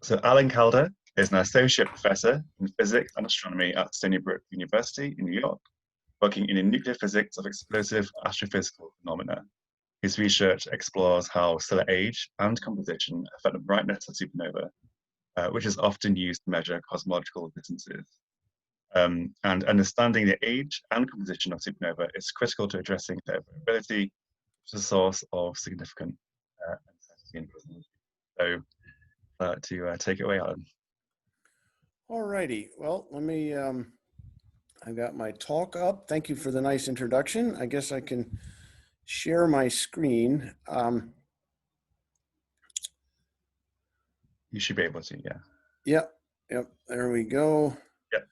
So Alan Calder is an associate professor in physics and astronomy at Stony Brook University in New York, working in the nuclear physics of explosive astrophysical phenomena. His research explores how stellar age and composition affect the brightness of supernova, which is often used to measure cosmological distances. And understanding the age and composition of supernova is critical to addressing their variability, which is a source of significant uncertainty in cosmology. So, to take it away, Alan. All righty. Well, let me, I got my talk up. Thank you for the nice introduction. I guess I can share my screen. You should be able to, yeah. Yep, there we go. Yep.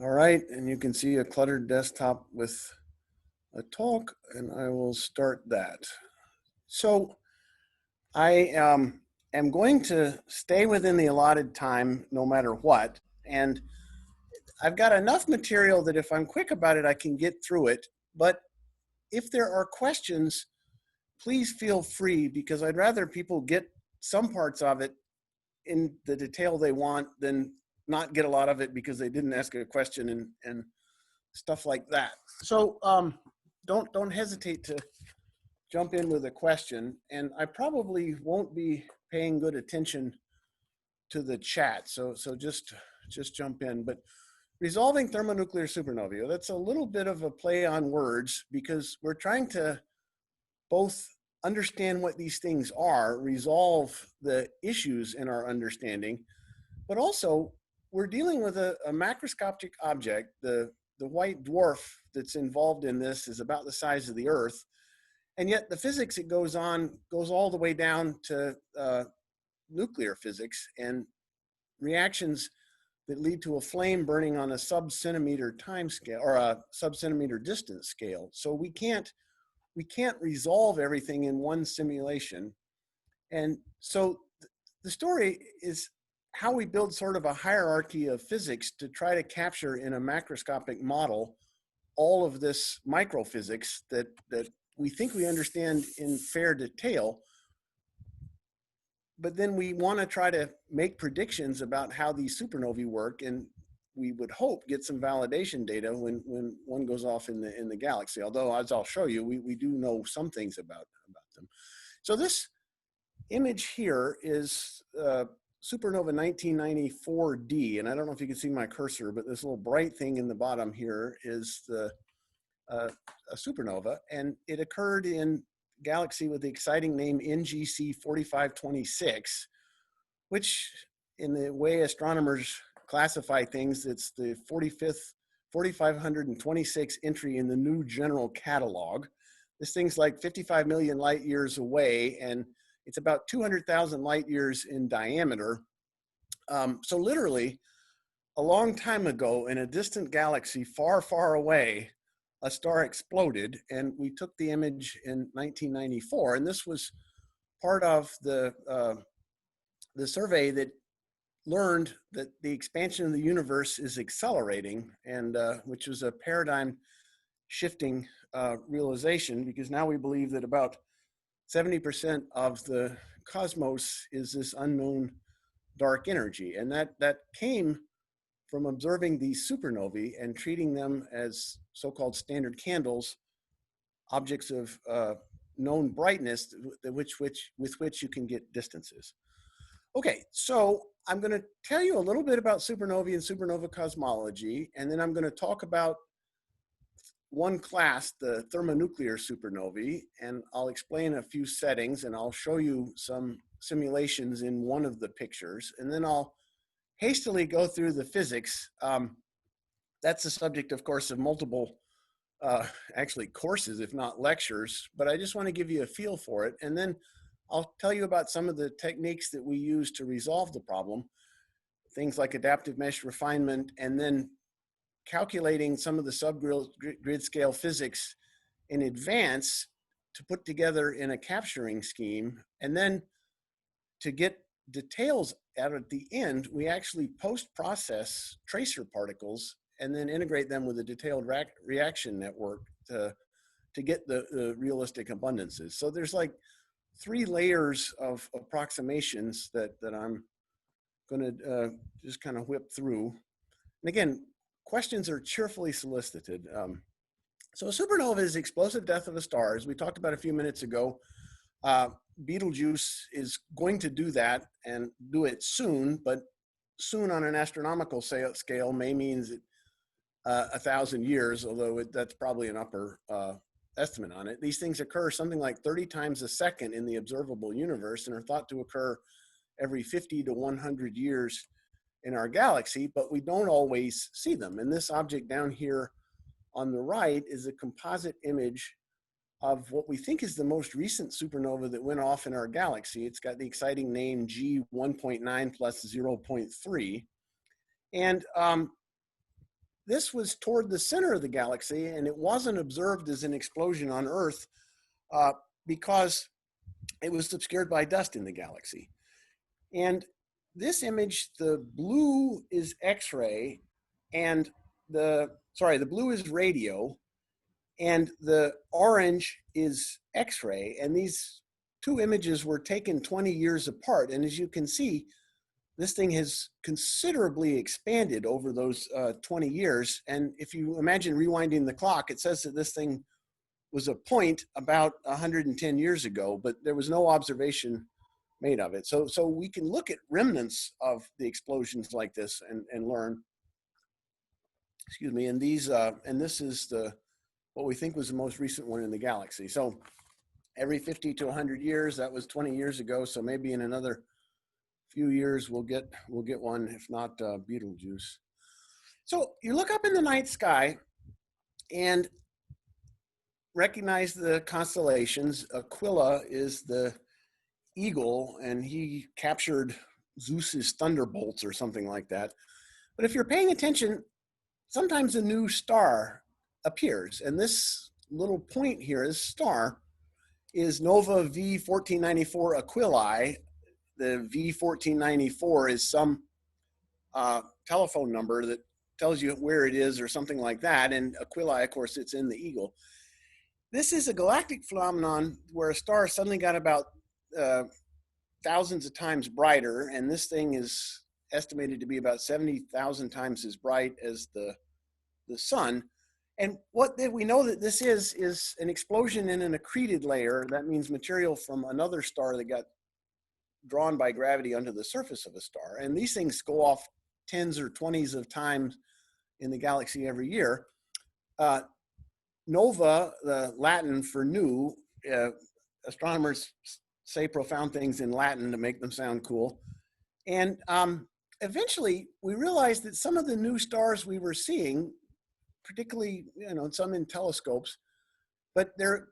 All right, and you can see a cluttered desktop with a talk, and I will start that. So I am going to stay within the allotted time no matter what, and I've got enough material that if I'm quick about it, I can get through it. But if there are questions, please feel free, because I'd rather people get some parts of it in the detail they want than not get a lot of it because they didn't ask a question and stuff like that. So don't hesitate to jump in with a question. And I probably won't be paying good attention to the chat. So just jump in. But resolving thermonuclear supernovae, that's a little bit of a play on words because we're trying to both understand what these things are, resolve the issues in our understanding, but also we're dealing with a macroscopic object. The white dwarf that's involved in this is about the size of the Earth, and yet the physics it goes all the way down to nuclear physics and reactions that lead to a flame burning on a sub-centimeter time scale or a sub-centimeter distance scale. So we can't resolve everything in one simulation. And so the story is how we build sort of a hierarchy of physics to try to capture in a macroscopic model all of this microphysics that we think we understand in fair detail, but then we want to try to make predictions about how these supernovae work, and we would hope get some validation data when one goes off in the galaxy. Although, as I'll show you, we do know some things about them. So this image here is supernova 1994D, and I don't know if you can see my cursor, but this little bright thing in the bottom here is a supernova, and it occurred in galaxy with the exciting name NGC 4526, which in the way astronomers classify things, it's the 4,526 entry in the new general catalog. This thing's like 55 million light years away, and it's about 200,000 light years in diameter. So literally, a long time ago in a distant galaxy far, far away, a star exploded, and we took the image in 1994. And this was part of the survey that learned that the expansion of the universe is accelerating, and which was a paradigm shifting realization, because now we believe that about 70% of the cosmos is this unknown dark energy. And that came from observing these supernovae and treating them as so-called standard candles, objects of known brightness with which you can get distances. Okay, so I'm going to tell you a little bit about supernovae and supernova cosmology, and then I'm going to talk about one class, the thermonuclear supernovae, and I'll explain a few settings, and I'll show you some simulations in one of the pictures, and then I'll hastily go through the physics. That's the subject, of course, of multiple actually courses, if not lectures, but I just want to give you a feel for it. And then I'll tell you about some of the techniques that we use to resolve the problem, things like adaptive mesh refinement, and then calculating some of the subgrid scale physics in advance to put together in a capturing scheme. And then to get details out at the end, we actually post-process tracer particles and then integrate them with a detailed reaction network to get the realistic abundances. So there's like 3 layers of approximations that I'm going to just kind of whip through. And again, questions are cheerfully solicited. So a supernova is the explosive death of a star, as we talked about a few minutes ago. Betelgeuse is going to do that and do it soon, but soon on an astronomical scale may mean 1,000 years, although that's probably an upper estimate on it. These things occur something like 30 times a second in the observable universe and are thought to occur every 50 to 100 years in our galaxy, but we don't always see them. And this object down here on the right is a composite image of what we think is the most recent supernova that went off in our galaxy. It's got the exciting name G 1.9 plus 0.3. And this was toward the center of the galaxy, and it wasn't observed as an explosion on Earth because it was obscured by dust in the galaxy. And this image, the blue is X-ray, and the blue is radio, and the orange is X-ray. And these two images were taken 20 years apart. And as you can see, this thing has considerably expanded over those 20 years. And if you imagine rewinding the clock, it says that this thing was a point about 110 years ago, but there was no observation made of it. So we can look at remnants of the explosions like this and learn. Excuse me. And these and this is what we think was the most recent one in the galaxy. So every 50 to 100 years, that was 20 years ago. So maybe in another few years we'll get one, if not Betelgeuse. So you look up in the night sky and recognize the constellations. Aquila is the eagle, and he captured Zeus's thunderbolts or something like that. But if you're paying attention, sometimes a new star appears, and this little point here, this star, is Nova V1494 Aquilae. The V1494 is some telephone number that tells you where it is or something like that, and Aquilae, of course, it's in the eagle. This is a galactic phenomenon where a star suddenly got about thousands of times brighter, and this thing is estimated to be about 70,000 times as bright as the sun. And what we know that this is an explosion in an accreted layer. That means material from another star that got drawn by gravity onto the surface of a star. And these things go off tens or 20s of times in the galaxy every year. Nova, the Latin for new, astronomers say profound things in Latin to make them sound cool. And eventually we realized that some of the new stars we were seeing, particularly, some in telescopes, but they're,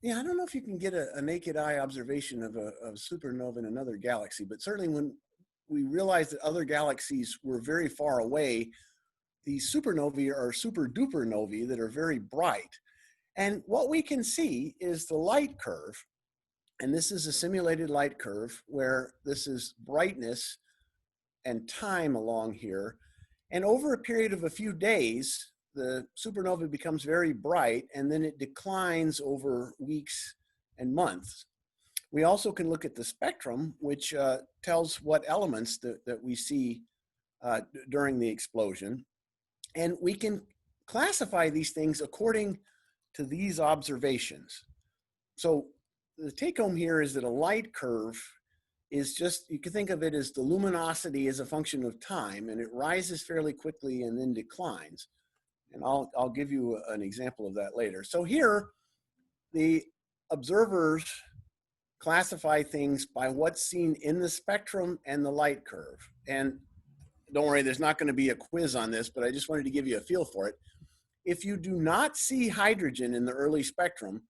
I don't know if you can get a naked eye observation of a supernova in another galaxy, but certainly when we realized that other galaxies were very far away, these supernovae are super duper novae that are very bright. And what we can see is the light curve. And this is a simulated light curve where this is brightness and time along here. And over a period of a few days, the supernova becomes very bright, and then it declines over weeks and months. We also can look at the spectrum, which tells what elements that we see during the explosion. And we can classify these things according to these observations. So the take home here is that a light curve is just, you can think of it as the luminosity as a function of time, and it rises fairly quickly and then declines. And I'll give you an example of that later. So here, the observers classify things by what's seen in the spectrum and the light curve. And don't worry, there's not going to be a quiz on this, but I just wanted to give you a feel for it. If you do not see hydrogen in the early spectrum,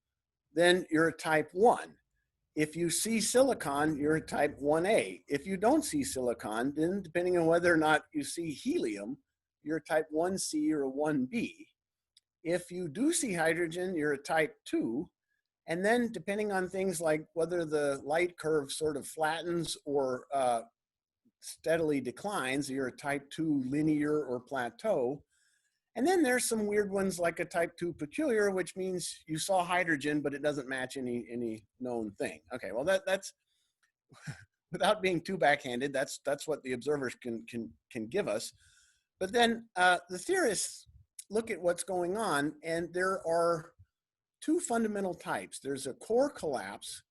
then you're a type 1. If you see silicon, you're a type 1A. If you don't see silicon, then depending on whether or not you see helium, you're a type 1C or a 1B. If you do see hydrogen, you're a type 2. And then depending on things like whether the light curve sort of flattens or steadily declines, you're a type 2 linear or plateau. And then there's some weird ones like a type 2 peculiar, which means you saw hydrogen, but it doesn't match any known thing. Okay, well, that's without being too backhanded, that's what the observers can give us. But then the theorists look at what's going on, and there are two fundamental types. There's a core collapse,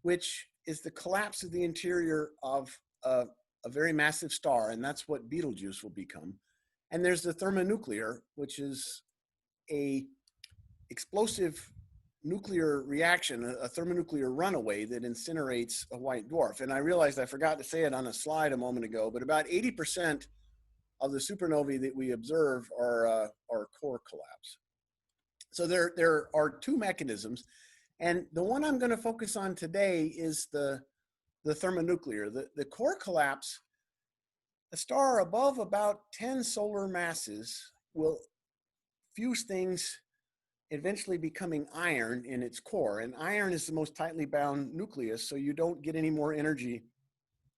which is the collapse of the interior of a very massive star, and that's what Betelgeuse will become. And there's the thermonuclear, which is a explosive nuclear reaction, a thermonuclear runaway that incinerates a white dwarf. And I realized I forgot to say it on a slide a moment ago, but about 80% of the supernovae that we observe are core collapse. So there are two mechanisms, and the one I'm going to focus on today is the thermonuclear. The core collapse, a star above about 10 solar masses will fuse things, eventually becoming iron in its core. And iron is the most tightly bound nucleus, so you don't get any more energy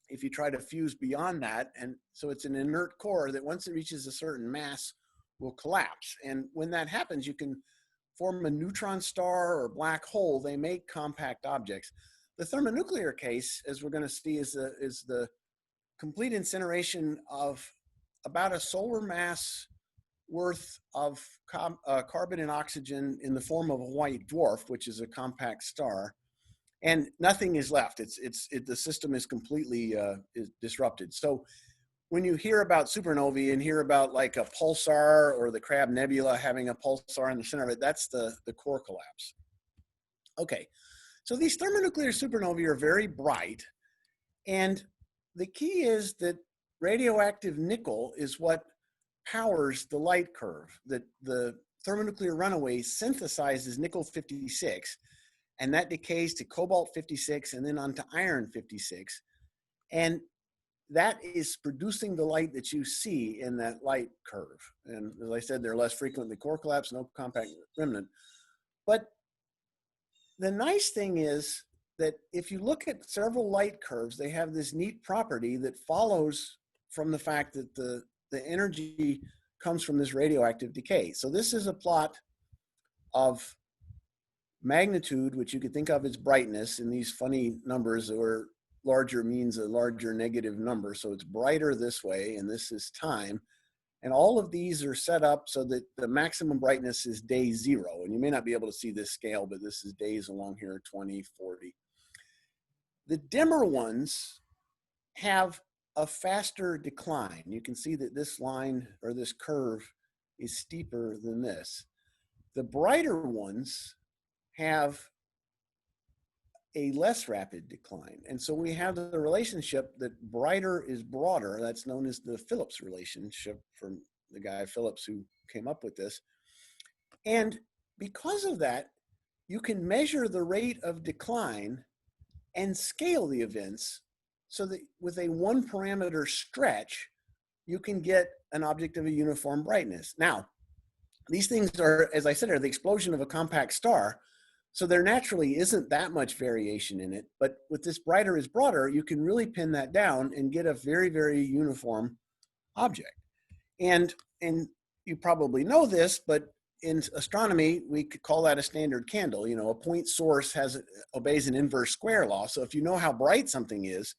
if you try to fuse beyond that. And so it's an inert core that once it reaches a certain mass will collapse. And when that happens, you can form a neutron star or black hole. They make compact objects. The thermonuclear case, as we're going to see, is the complete incineration of about a solar mass worth of carbon and oxygen in the form of a white dwarf, which is a compact star, and nothing is left. The system is completely disrupted. So when you hear about supernovae and hear about like a pulsar or the Crab Nebula having a pulsar in the center of it, that's the core collapse. Okay, so these thermonuclear supernovae are very bright, and the key is that radioactive nickel is what powers the light curve. That the thermonuclear runaway synthesizes nickel 56, and that decays to cobalt 56 and then onto iron 56. And that is producing the light that you see in that light curve. And as I said, they're less frequently core collapse, no compact remnant. But the nice thing is that if you look at several light curves, they have this neat property that follows from the fact that the energy comes from this radioactive decay. So this is a plot of magnitude, which you could think of as brightness in these funny numbers, where larger means a larger negative number. So it's brighter this way, and this is time. And all of these are set up so that the maximum brightness is day 0. And you may not be able to see this scale, but this is days along here, 20, 40. The dimmer ones have a faster decline. You can see that this line or this curve is steeper than this. The brighter ones have a less rapid decline. And so we have the relationship that brighter is broader. That's known as the Phillips relationship, from the guy Phillips who came up with this. And because of that, you can measure the rate of decline and scale the events so that with a 1 parameter stretch, you can get an object of a uniform brightness. Now, these things are, as I said, are the explosion of a compact star. So there naturally isn't that much variation in it, but with this brighter is broader, you can really pin that down and get a very, very uniform object. And you probably know this, but in astronomy, we could call that a standard candle. You know, a point source obeys an inverse square law. So if you know how bright something is,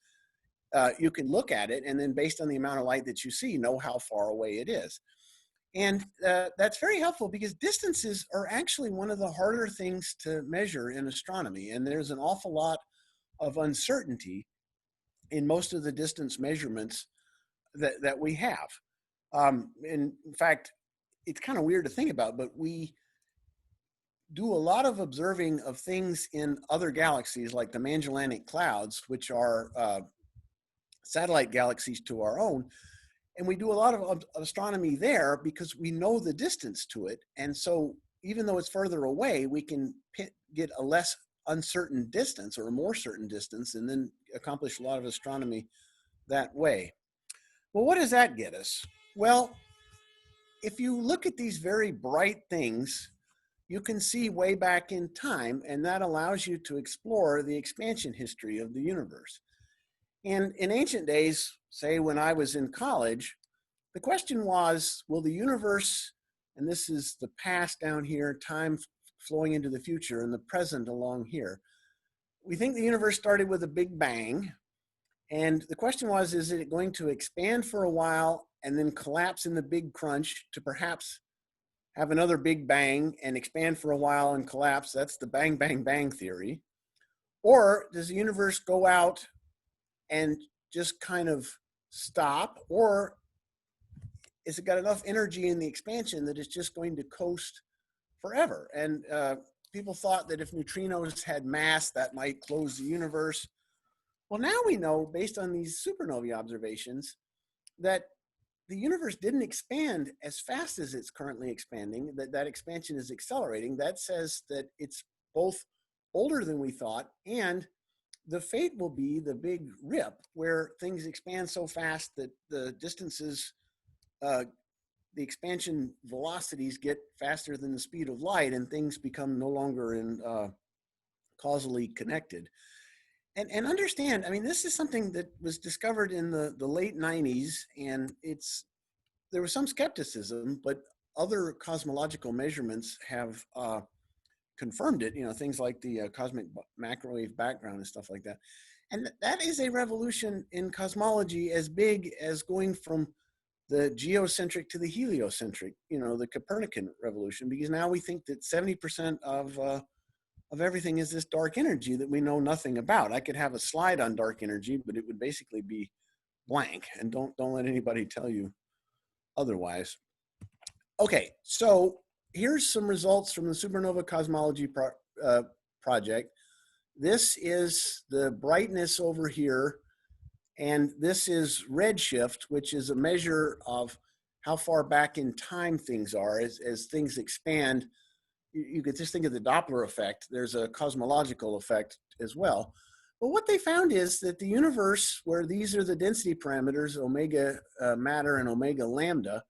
you can look at it and then based on the amount of light that you see, know how far away it is. And that's very helpful because distances are actually one of the harder things to measure in astronomy. And there's an awful lot of uncertainty in most of the distance measurements that we have. In fact, it's kind of weird to think about, but we do a lot of observing of things in other galaxies like the Magellanic Clouds, which are satellite galaxies to our own. And we do a lot of astronomy there because we know the distance to it. And so even though it's further away, we can get a less uncertain distance or a more certain distance and then accomplish a lot of astronomy that way. Well, what does that get us? Well, if you look at these very bright things, you can see way back in time, and that allows you to explore the expansion history of the universe. And in ancient days, say when I was in college, the question was, will the universe, and this is the past down here, time flowing into the future, and the present along here. We think the universe started with a big bang, And the question was, is it going to expand for a while and then collapse in the big crunch to perhaps have another big bang and expand for a while and collapse? That's the bang, bang, bang theory. Or does the universe go out and just kind of stop? Or is it got enough energy in the expansion that it's just going to coast forever? And people thought that if neutrinos had mass, that might close the universe. Well, now we know, based on these supernovae observations, that the universe didn't expand as fast as it's currently expanding, that expansion is accelerating. That says that it's both older than we thought, and the fate will be the big rip where things expand so fast that the distances, the expansion velocities get faster than the speed of light, and things become no longer causally connected. And understand, I mean, this is something that was discovered in the late 90s, and there was some skepticism, but other cosmological measurements have confirmed it, things like the cosmic microwave background and stuff like that. And that is a revolution in cosmology as big as going from the geocentric to the heliocentric, the Copernican revolution, because now we think that 70% of everything is this dark energy that we know nothing about. I could have a slide on dark energy, but it would basically be blank, and don't let anybody tell you otherwise. Okay, so here's some results from the Supernova Cosmology project. This is the brightness over here, and this is redshift, which is a measure of how far back in time things are. As things expand, you could just think of the Doppler effect. There's a cosmological effect as well. But what they found is that the universe, where these are the density parameters, omega matter and omega lambda,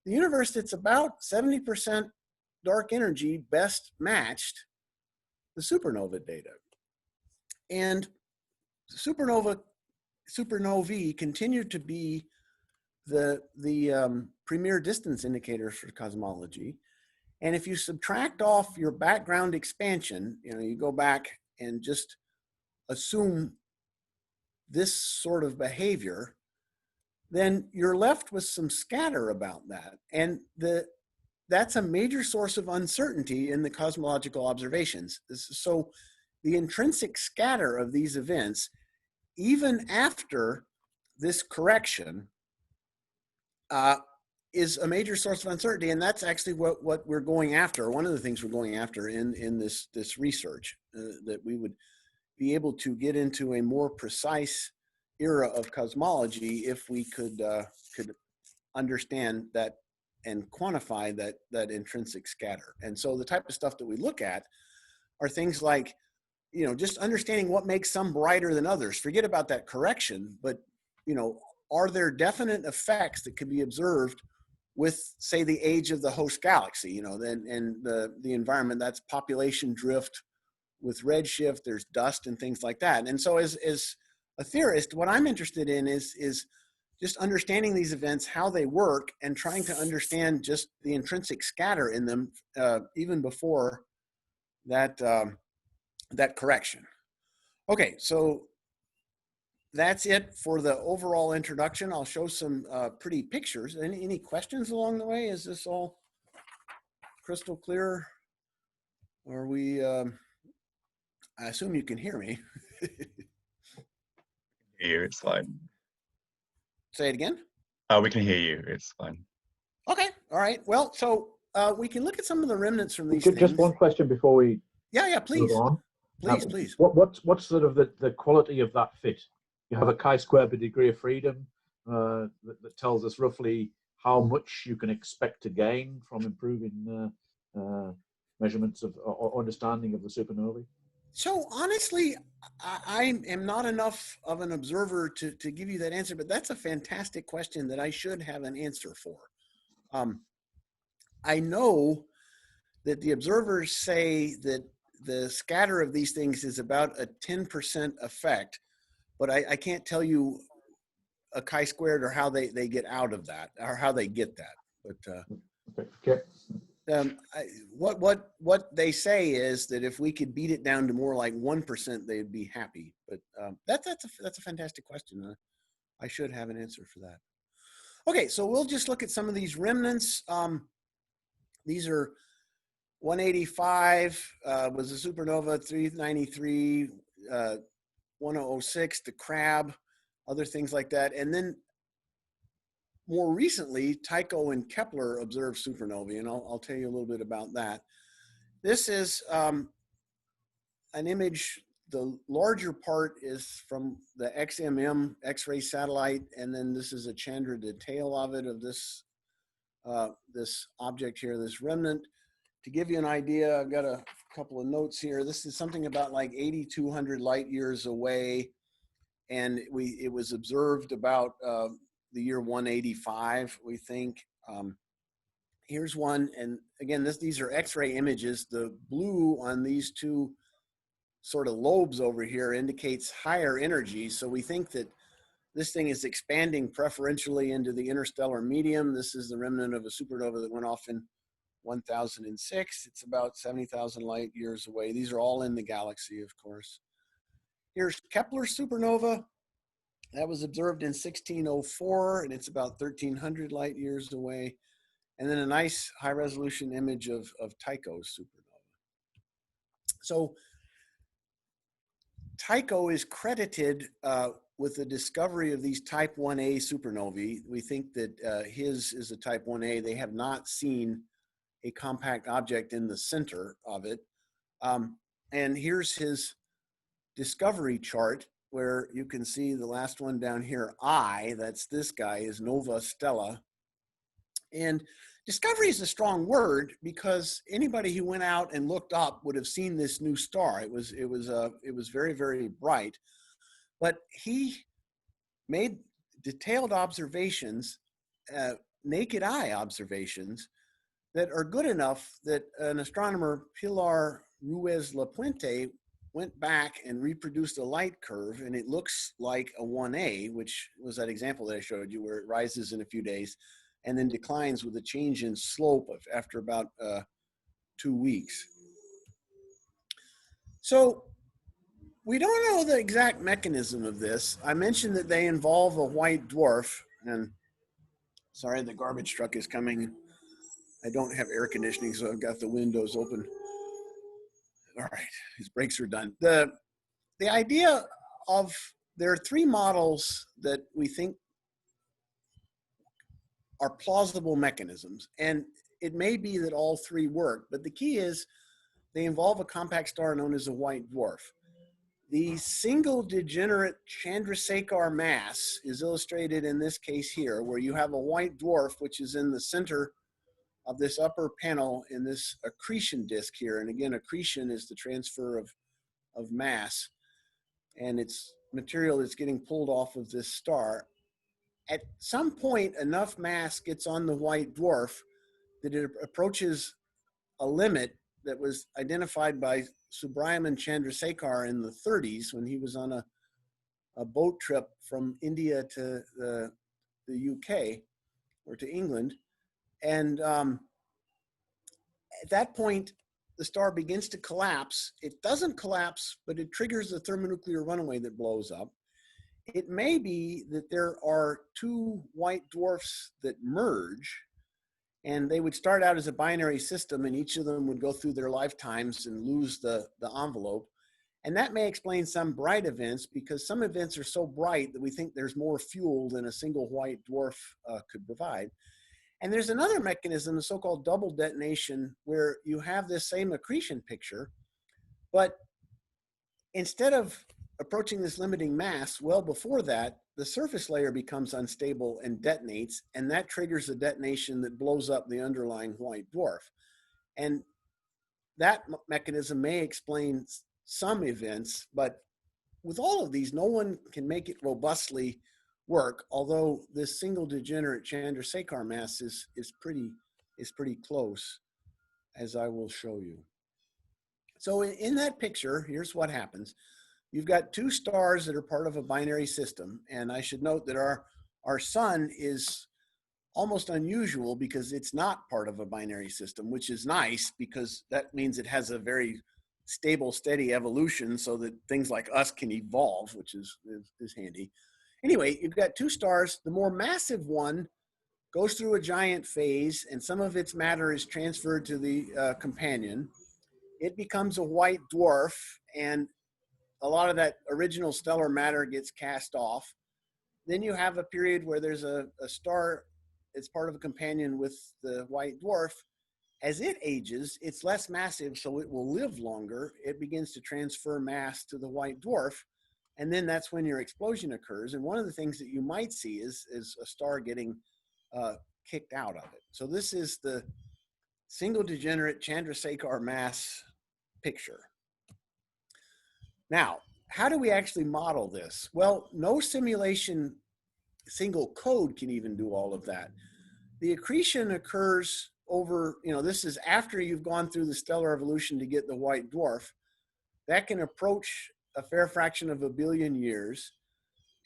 the universe that's about 70% dark energy best matched the supernova data. And supernovae continue to be the premier distance indicators for cosmology. And if you subtract off your background expansion, you go back and just assume this sort of behavior, then you're left with some scatter about that. And that's a major source of uncertainty in the cosmological observations. So the intrinsic scatter of these events, even after this correction, is a major source of uncertainty, and that's actually what we're going after. One of the things we're going after in this research, that we would be able to get into a more precise era of cosmology if we could understand that and quantify that intrinsic scatter. And so the type of stuff that we look at are things like, just understanding what makes some brighter than others. Forget about that correction, but are there definite effects that could be observed with, say, the age of the host galaxy, then and the environment? That's population drift with redshift, there's dust and things like that. And so as a theorist, what I'm interested in is just understanding these events, how they work, and trying to understand just the intrinsic scatter in them, even before that correction. Okay, so that's it for the overall introduction. I'll show some pretty pictures. Any questions along the way? Is this all crystal clear? Or we, I assume you can hear me. Hear you, it's fine. Say it again? We can hear you, it's fine. Okay, all right. Well, so we can look at some of the remnants from these Just things. one question before we please. move on. Please. What's sort of the quality of that fit? You have a chi-square per degree of freedom that tells us roughly how much you can expect to gain from improving measurements of or understanding of the supernovae. So honestly, I am not enough of an observer to give you that answer, but that's a fantastic question that I should have an answer for. I know that the observers say that the scatter of these things is about a 10% effect, but I can't tell you a chi-squared or how they get out of that, or how they get that. But okay. what they say is that if we could beat it down to more like 1%, they'd be happy. But that's a fantastic question. I should have an answer for that. Okay, so we'll just look at some of these remnants. These are 185 was a supernova, 393, 1006, the crab, other things like that. And then more recently, Tycho and Kepler observed supernovae, and I'll tell you a little bit about that. This is an image. The larger part is from the XMM X-ray satellite, and then this is a Chandra detail of it, of this this object here, this remnant. To give you an idea, I've got a couple of notes here. This is something about like 8,200 light years away, and it was observed about the year 185, we think. Here's one, and again, these are X-ray images. The blue on these two sort of lobes over here indicates higher energy, so we think that this thing is expanding preferentially into the interstellar medium. This is the remnant of a supernova that went off in 1006. It's about 70,000 light years away. These are all in the galaxy, of course. Here's Kepler's supernova. That was observed in 1604, and it's about 1,300 light years away. And then a nice high-resolution image of Tycho's supernova. So Tycho is credited with the discovery of these type 1a supernovae. We think that his is a type 1a. They have not seen a compact object in the center of it. And here's his discovery chart, where you can see the last one down here, I, that's this guy, is Nova Stella. And discovery is a strong word, because anybody who went out and looked up would have seen this new star. It was very, very bright. But he made detailed observations, naked eye observations, that are good enough that an astronomer, Pilar Ruiz Lapuente, went back and reproduced a light curve, and it looks like a 1A, which was that example that I showed you, where it rises in a few days and then declines with a change in slope after about 2 weeks. So we don't know the exact mechanism of this. I mentioned that they involve a white dwarf, and sorry, the garbage truck is coming. I don't have air conditioning, so I've got the windows open. All right, his brakes are done. The idea of, there are 3 models that we think are plausible mechanisms, and it may be that all 3 work, but the key is they involve a compact star known as a white dwarf. The single degenerate Chandrasekhar mass is illustrated in this case here, where you have a white dwarf which is in the center of this upper panel in this accretion disk here. And again, accretion is the transfer of mass, and it's material that's getting pulled off of this star. At some point, enough mass gets on the white dwarf that it approaches a limit that was identified by Subrahman Chandrasekhar in the 30s, when he was on a boat trip from India to the UK, or to England. And at that point, the star begins to collapse. It doesn't collapse, but it triggers a thermonuclear runaway that blows up. It may be that there are 2 white dwarfs that merge, and they would start out as a binary system, and each of them would go through their lifetimes and lose the envelope. And that may explain some bright events, because some events are so bright that we think there's more fuel than a single white dwarf could provide. And there's another mechanism, the so-called double detonation, where you have this same accretion picture, but instead of approaching this limiting mass, well before that, the surface layer becomes unstable and detonates, and that triggers a detonation that blows up the underlying white dwarf. And that mechanism may explain some events, but with all of these, no one can make it robustly work, although this single degenerate Chandrasekhar mass is pretty close, as I will show you. So in that picture, here's what happens. You've got 2 stars that are part of a binary system, and I should note that our sun is almost unusual because it's not part of a binary system, which is nice because that means it has a very stable, steady evolution so that things like us can evolve, which is handy. Anyway, you've got two stars. The more massive one goes through a giant phase, and some of its matter is transferred to the companion. It becomes a white dwarf, and a lot of that original stellar matter gets cast off. Then you have a period where there's a star that's part of a companion with the white dwarf. As it ages, it's less massive, so it will live longer. It begins to transfer mass to the white dwarf, and then that's when your explosion occurs. And one of the things that you might see is a star getting kicked out of it. So this is the single degenerate Chandrasekhar mass picture. Now, how do we actually model this? Well, no simulation single code can even do all of that. The accretion occurs over, this is after you've gone through the stellar evolution to get the white dwarf. That can approach a fair fraction of a billion years.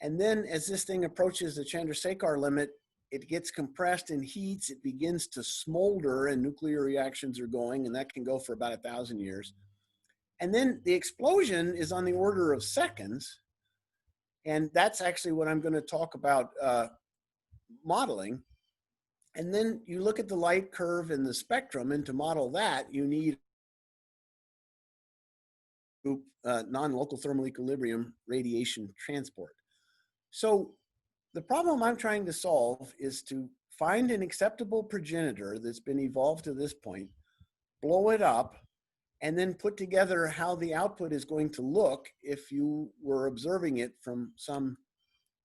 And then as this thing approaches the Chandrasekhar limit, it gets compressed and heats, it begins to smolder and nuclear reactions are going, and that can go for about 1,000 years. And then the explosion is on the order of seconds. And that's actually what I'm going to talk about modeling. And then you look at the light curve and the spectrum, and to model that, you need non-local thermal equilibrium radiation transport. So the problem I'm trying to solve is to find an acceptable progenitor that's been evolved to this point, blow it up, and then put together how the output is going to look if you were observing it from some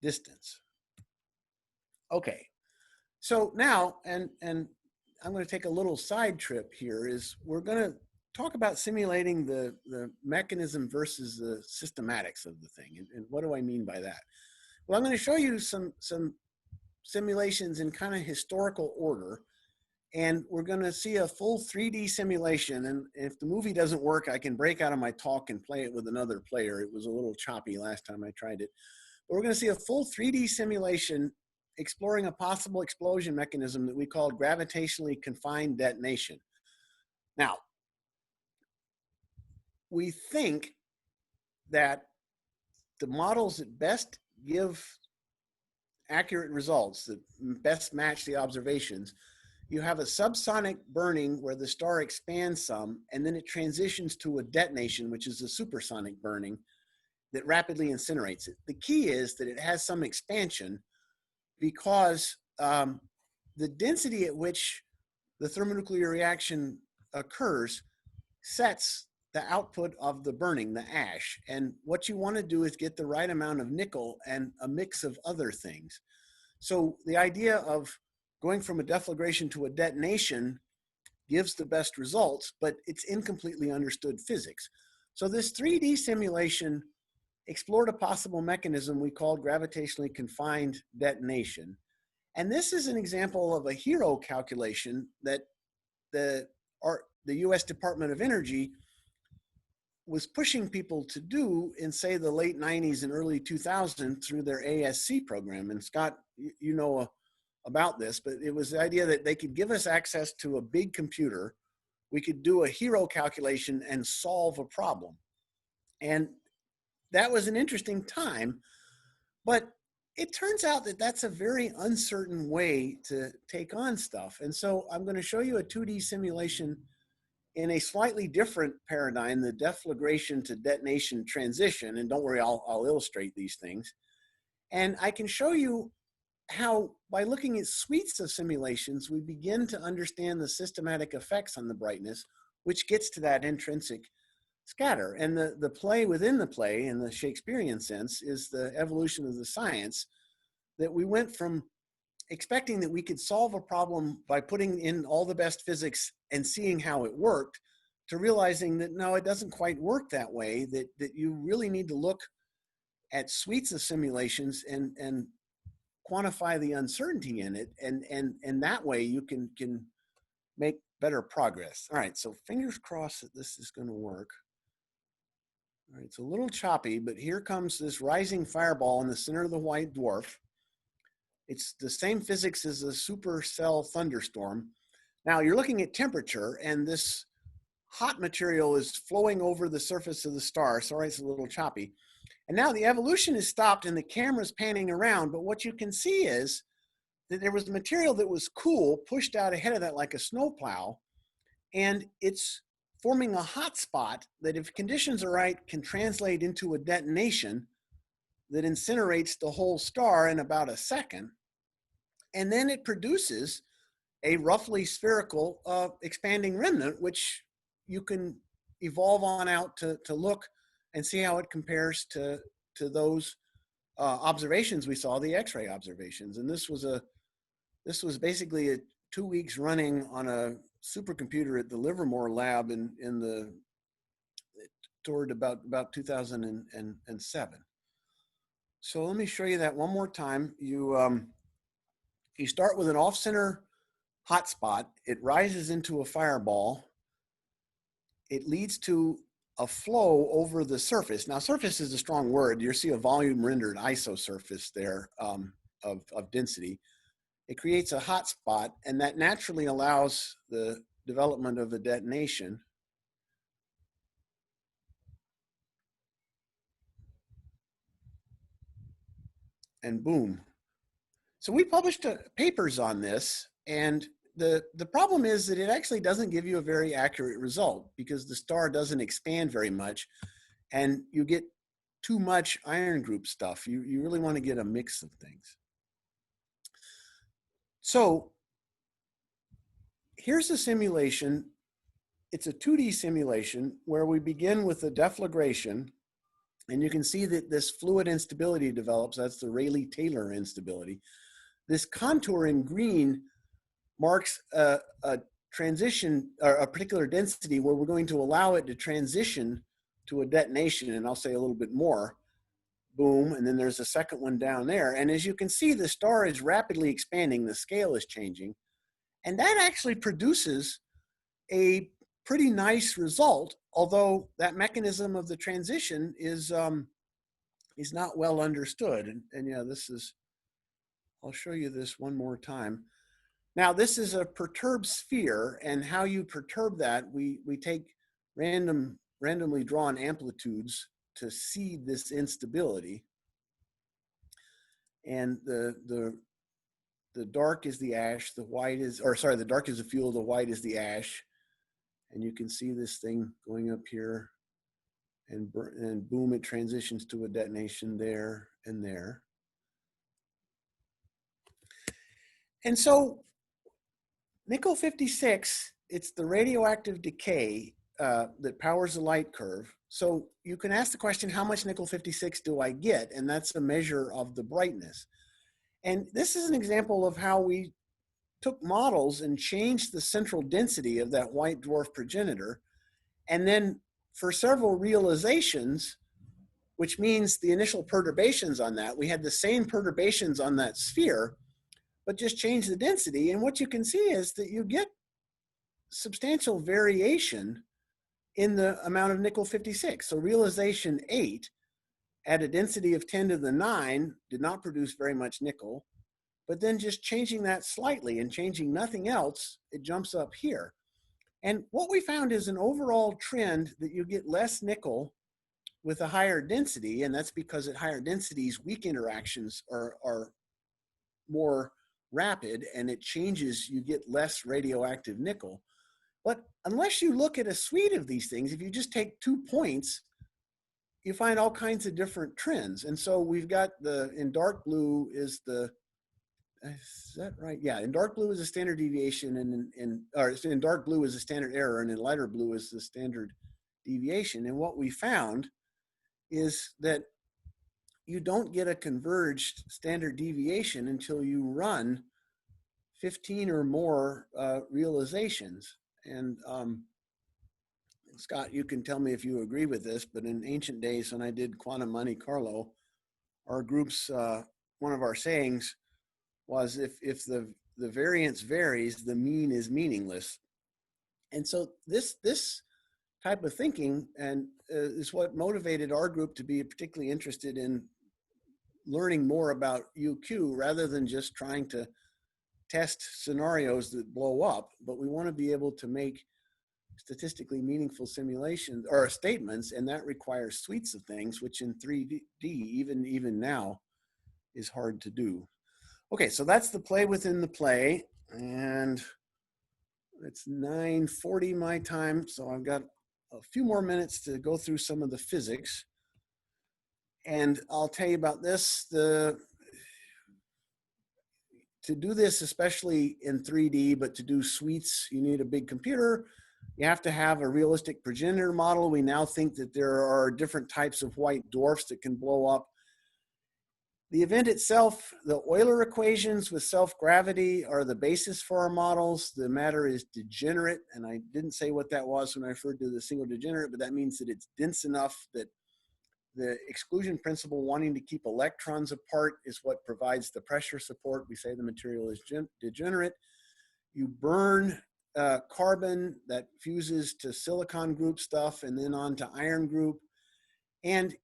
distance. Okay, so now, and I'm going to take a little side trip here, is we're going to talk about simulating the mechanism versus the systematics of the thing. And what do I mean by that? Well, I'm going to show you some simulations in kind of historical order. And we're going to see a full 3D simulation. And if the movie doesn't work, I can break out of my talk and play it with another player. It was a little choppy last time I tried it. But we're going to see a full 3D simulation exploring a possible explosion mechanism that we call gravitationally confined detonation. Now, we think that the models that best give accurate results, that best match the observations, you have a subsonic burning where the star expands some, and then it transitions to a detonation, which is a supersonic burning that rapidly incinerates it. The key is that it has some expansion because the density at which the thermonuclear reaction occurs sets the output of the burning, the ash. And what you want to do is get the right amount of nickel and a mix of other things. So the idea of going from a deflagration to a detonation gives the best results, but it's incompletely understood physics. So this 3D simulation explored a possible mechanism we called gravitationally confined detonation. And this is an example of a hero calculation that the US Department of Energy was pushing people to do in, say, the late 90s and early 2000s through their ASC program. And Scott, you know about this, but it was the idea that they could give us access to a big computer. We could do a hero calculation and solve a problem. And that was an interesting time, but it turns out that that's a very uncertain way to take on stuff. And so I'm going to show you a 2D simulation in a slightly different paradigm, the deflagration to detonation transition. And don't worry, I'll illustrate these things. And I can show you how, by looking at suites of simulations, we begin to understand the systematic effects on the brightness, which gets to that intrinsic scatter. And the play within the play, in the Shakespearean sense, is the evolution of the science, that we went from expecting that we could solve a problem by putting in all the best physics and seeing how it worked, to realizing that no, it doesn't quite work that way, that you really need to look at suites of simulations and quantify the uncertainty in it, and that way you can make better progress. All right, so fingers crossed that this is going to work. All right, it's a little choppy, but here comes this rising fireball in the center of the white dwarf. It's the same physics as a supercell thunderstorm. Now you're looking at temperature, and this hot material is flowing over the surface of the star. Sorry, it's a little choppy. And now the evolution is stopped and the camera's panning around, but what you can see is that there was material that was cool pushed out ahead of that like a snowplow, and it's forming a hot spot that, if conditions are right, can translate into a detonation that incinerates the whole star in about a second. And then it produces a roughly spherical expanding remnant, which you can evolve on out to look and see how it compares to those observations we saw, the X-ray observations. And this was basically 2 weeks running on a supercomputer at the Livermore lab toward about 2007. So let me show you that one more time. You start with an off-center hotspot. It rises into a fireball. It leads to a flow over the surface. Now, surface is a strong word. You see a volume rendered isosurface there of density. It creates a hotspot, and that naturally allows the development of a detonation. And boom. So we published papers on this, and the problem is that it actually doesn't give you a very accurate result because the star doesn't expand very much, and you get too much iron group stuff. You really want to get a mix of things. So here's a simulation. It's a 2D simulation where we begin with a deflagration, and you can see that this fluid instability develops. That's the Rayleigh-Taylor instability. This contour in green marks a transition, or a particular density where we're going to allow it to transition to a detonation, and I'll say a little bit more. Boom, and then there's a second one down there. And as you can see, the star is rapidly expanding, the scale is changing, and that actually produces a pretty nice result, although that mechanism of the transition is not well understood. And yeah, I'll show you this one more time. Now, this is a perturbed sphere, and how you perturb that, we take randomly drawn amplitudes to seed this instability. And the dark is the ash, the white is, or sorry, the dark is the fuel, the white is the ash. And you can see this thing going up here, and boom, it transitions to a detonation there and there. And so nickel 56, it's the radioactive decay that powers the light curve. So you can ask the question, how much nickel 56 do I get? And that's a measure of the brightness. And this is an example of how we took models and changed the central density of that white dwarf progenitor. And then for several realizations, which means the initial perturbations on that, we had the same perturbations on that sphere, but just change the density. And what you can see is that you get substantial variation in the amount of nickel 56. So realization 8 at a density of 10 to the 9 did not produce very much nickel, but then just changing that slightly and changing nothing else, it jumps up here. And what we found is an overall trend that you get less nickel with a higher density, and that's because at higher densities, weak interactions are more rapid, and it changes, you get less radioactive nickel. But unless you look at a suite of these things, if you just take 2 points, you find all kinds of different trends. And so we've got in dark blue is that right? Yeah, in dark blue is a standard deviation, and in dark blue is a standard error, and in lighter blue is the standard deviation. And what we found is that you don't get a converged standard deviation until you run 15 or more realizations. And Scott, you can tell me if you agree with this, but in ancient days when I did quantum Monte Carlo, our groups, one of our sayings was if the variance varies, the mean is meaningless. And so this type of thinking is what motivated our group to be particularly interested in learning more about UQ rather than just trying to test scenarios that blow up, but we want to be able to make statistically meaningful simulations or statements, and that requires suites of things, which in 3D, even now, is hard to do. Okay, so that's the play within the play, and it's 9:40 my time, so I've got a few more minutes to go through some of the physics. And I'll tell you about this. To do this, especially in 3D, but to do suites, you need a big computer. You have to have a realistic progenitor model. We now think that there are different types of white dwarfs that can blow up. The event itself, the Euler equations with self-gravity are the basis for our models. The matter is degenerate, and I didn't say what that was when I referred to the single degenerate, but that means that it's dense enough that the exclusion principle, wanting to keep electrons apart, is what provides the pressure support. We say the material is degenerate. You burn carbon that fuses to silicon group stuff and then on to iron group. And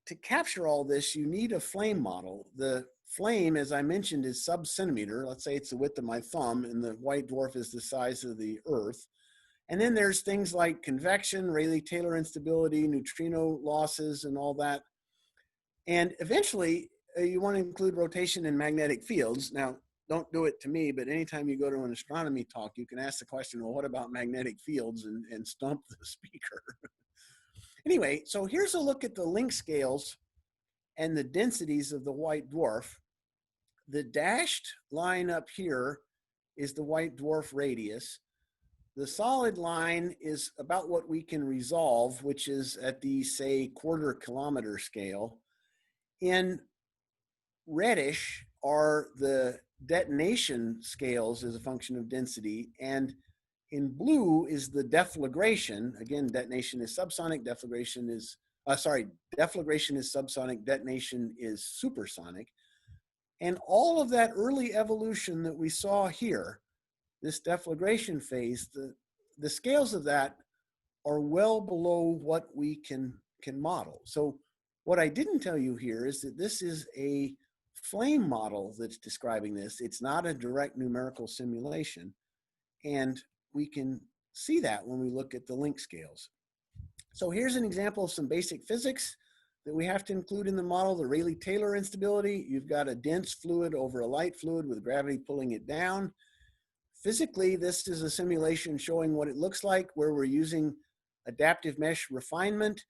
to capture all this, you need a flame model. The flame, as I mentioned, is sub-centimeter. Let's say it's the width of my thumb, and the white dwarf is the size of the Earth. And then there's things like convection, Rayleigh-Taylor instability, neutrino losses, and all that. And eventually, you want to include rotation and magnetic fields. Now, don't do it to me, but anytime you go to an astronomy talk, you can ask the question, well, what about magnetic fields, and stump the speaker. Anyway, so here's a look at the length scales and the densities of the white dwarf. The dashed line up here is the white dwarf radius. The solid line is about what we can resolve, which is at the, say, quarter-kilometer scale. In reddish are the detonation scales as a function of density, and in blue is the deflagration. Again, detonation is subsonic, deflagration is, deflagration is subsonic, detonation is supersonic. And all of that early evolution that we saw here, this deflagration phase, the scales of that are well below what we can model. So what I didn't tell you here is that this is a flame model that's describing this. It's not a direct numerical simulation. And we can see that when we look at the length scales. So here's an example of some basic physics that we have to include in the model. The Rayleigh-Taylor instability. You've got a dense fluid over a light fluid with gravity pulling it down. Physically, this is a simulation showing what it looks like, where we're using adaptive mesh refinement.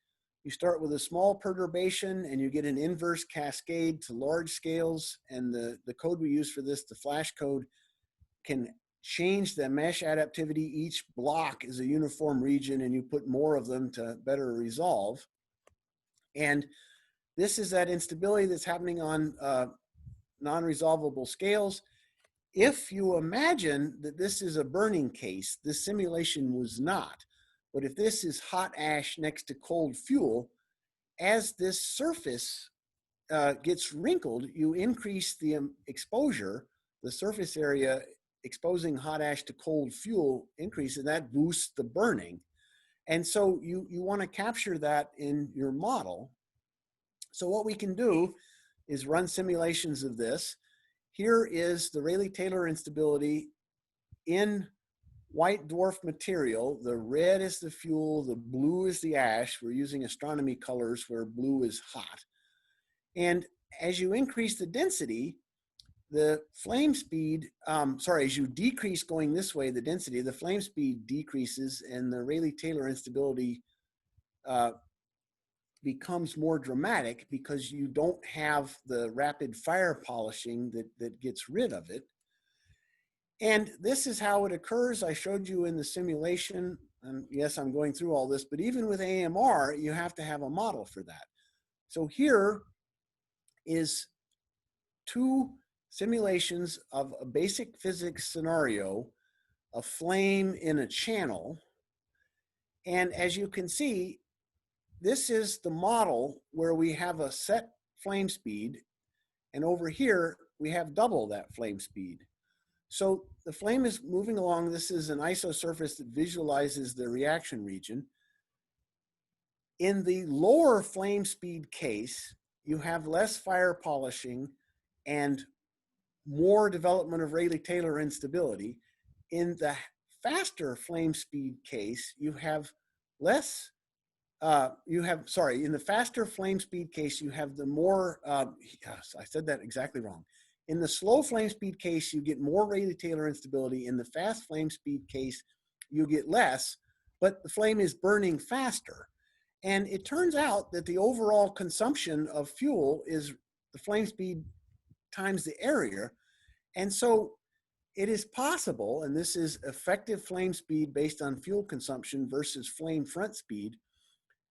You start with a small perturbation and you get an inverse cascade to large scales. And the code we use for this, the flash code, can change the mesh adaptivity. Each block is a uniform region and you put more of them to better resolve. And this is that instability that's happening on non-resolvable scales. If you imagine that this is a burning case, this simulation was not. But if this is hot ash next to cold fuel, as this surface gets wrinkled, you increase the exposure, the surface area exposing hot ash to cold fuel increases, and that boosts the burning. And so you want to capture that in your model. So what we can do is run simulations of this. Here is the Rayleigh-Taylor instability in white dwarf material. The red is the fuel, the blue is the ash. We're using astronomy colors where blue is hot. And as you increase the density, the flame speed, as you decrease going this way, the density, the flame speed decreases and the Rayleigh-Taylor instability becomes more dramatic because you don't have the rapid fire polishing that gets rid of it. And this is how it occurs. I showed you in the simulation, and yes, I'm going through all this, but even with AMR, you have to have a model for that. So here is two simulations of a basic physics scenario, a flame in a channel. And as you can see, this is the model where we have a set flame speed, and over here we have double that flame speed. So the flame is moving along. This is an isosurface that visualizes the reaction region. In the lower flame speed case, you have less fire polishing and more development of Rayleigh-Taylor instability. In the faster flame speed case, you have less, in the faster flame speed case, you have the more, yes, I said that exactly wrong. In the slow flame speed case, you get more Rayleigh-Taylor instability. In the fast flame speed case, you get less, but the flame is burning faster. And it turns out that the overall consumption of fuel is the flame speed times the area. And so it is possible, and this is effective flame speed based on fuel consumption versus flame front speed,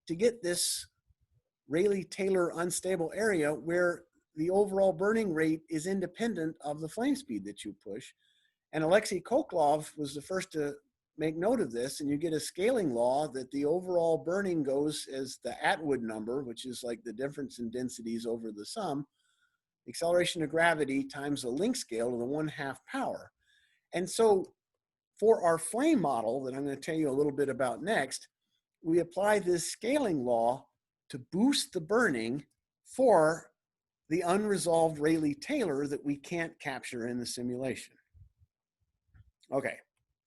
to get this Rayleigh-Taylor unstable area where the overall burning rate is independent of the flame speed that you push. And Alexei Koklov was the first to make note of this, and you get a scaling law that the overall burning goes as the Atwood number, which is like the difference in densities over the sum, acceleration of gravity times the length scale to the 1/2 power. And so for our flame model that I'm going to tell you a little bit about next, we apply this scaling law to boost the burning for the unresolved Rayleigh-Taylor that we can't capture in the simulation. Okay,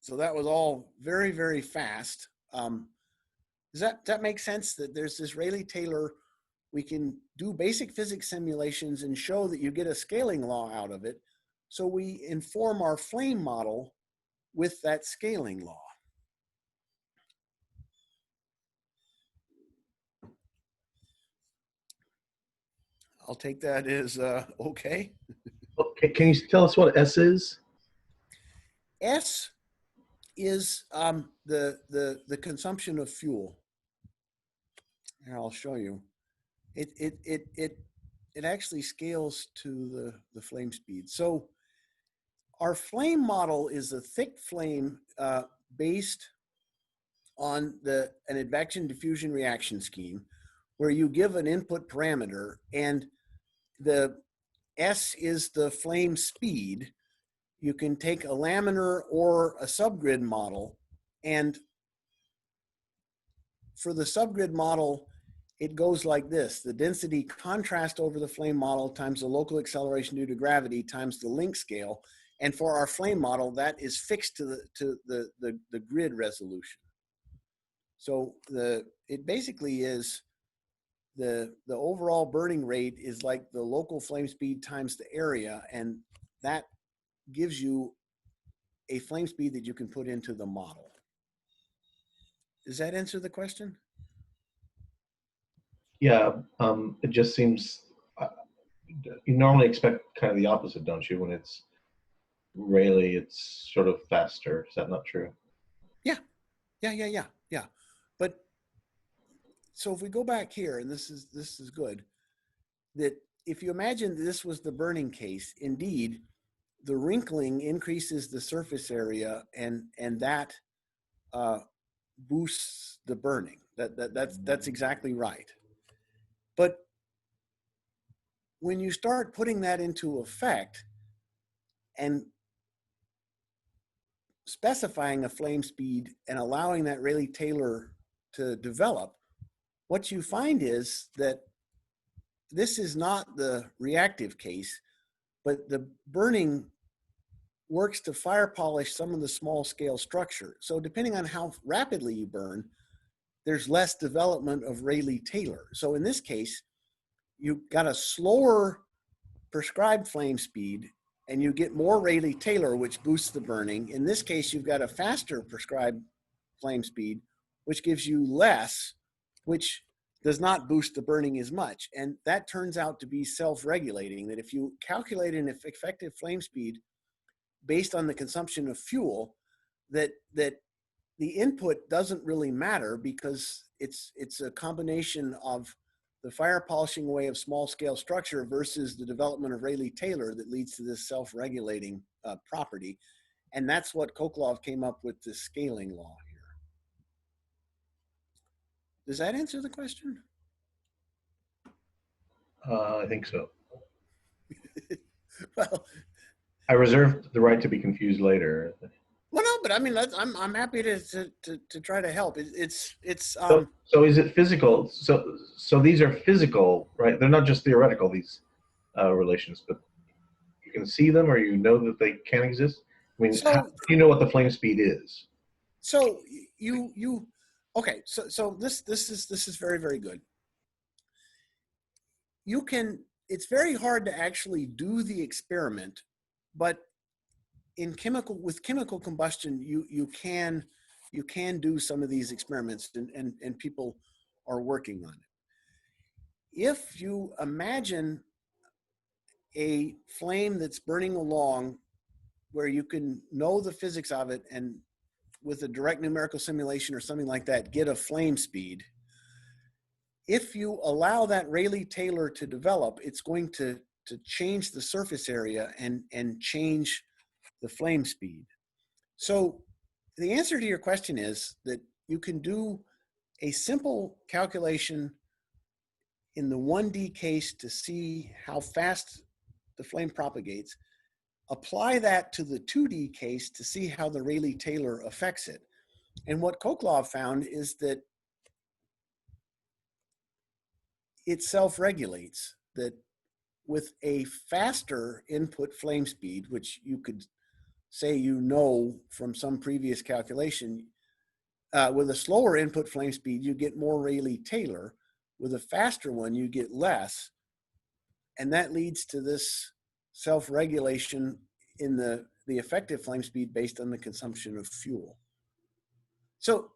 so that was all very, very fast. Does that make sense that there's this Rayleigh-Taylor? We can do basic physics simulations and show that you get a scaling law out of it. So we inform our flame model with that scaling law. I'll take that as okay. Okay, can you tell us what S is? S is the consumption of fuel. Here, I'll show you. It actually scales to the flame speed. So our flame model is a thick flame based on an advection diffusion reaction scheme where you give an input parameter and the S is the flame speed. You can take a laminar or a subgrid model, and for the subgrid model, it goes like this: the density contrast over the flame model times the local acceleration due to gravity times the length scale. And for our flame model, that is fixed to the grid resolution. So it basically is the overall burning rate is like the local flame speed times the area, and that gives you a flame speed that you can put into the model. Does that answer the question? Yeah, it just seems, you normally expect kind of the opposite, don't you? When it's Rayleigh, it's sort of faster. Is that not true? Yeah. But so if we go back here, and this is good, that if you imagine this was the burning case, indeed, the wrinkling increases the surface area, and that boosts the burning. That's exactly right. But when you start putting that into effect and specifying a flame speed and allowing that Rayleigh-Taylor to develop, what you find is that this is not the reactive case, but the burning works to fire polish some of the small scale structure. So depending on how rapidly you burn, there's less development of Rayleigh-Taylor. So in this case, you got a slower prescribed flame speed and you get more Rayleigh-Taylor, which boosts the burning. In this case, you've got a faster prescribed flame speed, which gives you less, which does not boost the burning as much. And that turns out to be self-regulating, that if you calculate an effective flame speed based on the consumption of fuel, that the input doesn't really matter because it's a combination of the fire polishing away of small scale structure versus the development of Rayleigh-Taylor that leads to this self-regulating property. And that's what Koklov came up with the scaling law here. Does that answer the question? I think so. Well, I reserve the right to be confused later. Well, no, but I mean, I'm happy to try to help. So is it physical? So these are physical, right? They're not just theoretical, these relations, but you can see them, or you know that they can exist. I mean, how so do you know what the flame speed is? so you okay. So this is very, very good. It's very hard to actually do the experiment, but with chemical combustion, you can do some of these experiments, and people are working on it. If you imagine a flame that's burning along where you can know the physics of it, and with a direct numerical simulation or something like that, get a flame speed. If you allow that Rayleigh-Taylor to develop, it's going to change the surface area and change the flame speed. So the answer to your question is that you can do a simple calculation in the 1D case to see how fast the flame propagates, apply that to the 2D case to see how the Rayleigh-Taylor affects it. And what Koklov found is that it self-regulates, that with a faster input flame speed, which you could say from some previous calculation, with a slower input flame speed, you get more Rayleigh-Taylor. With a faster one, you get less. And that leads to this self-regulation in the effective flame speed based on the consumption of fuel. So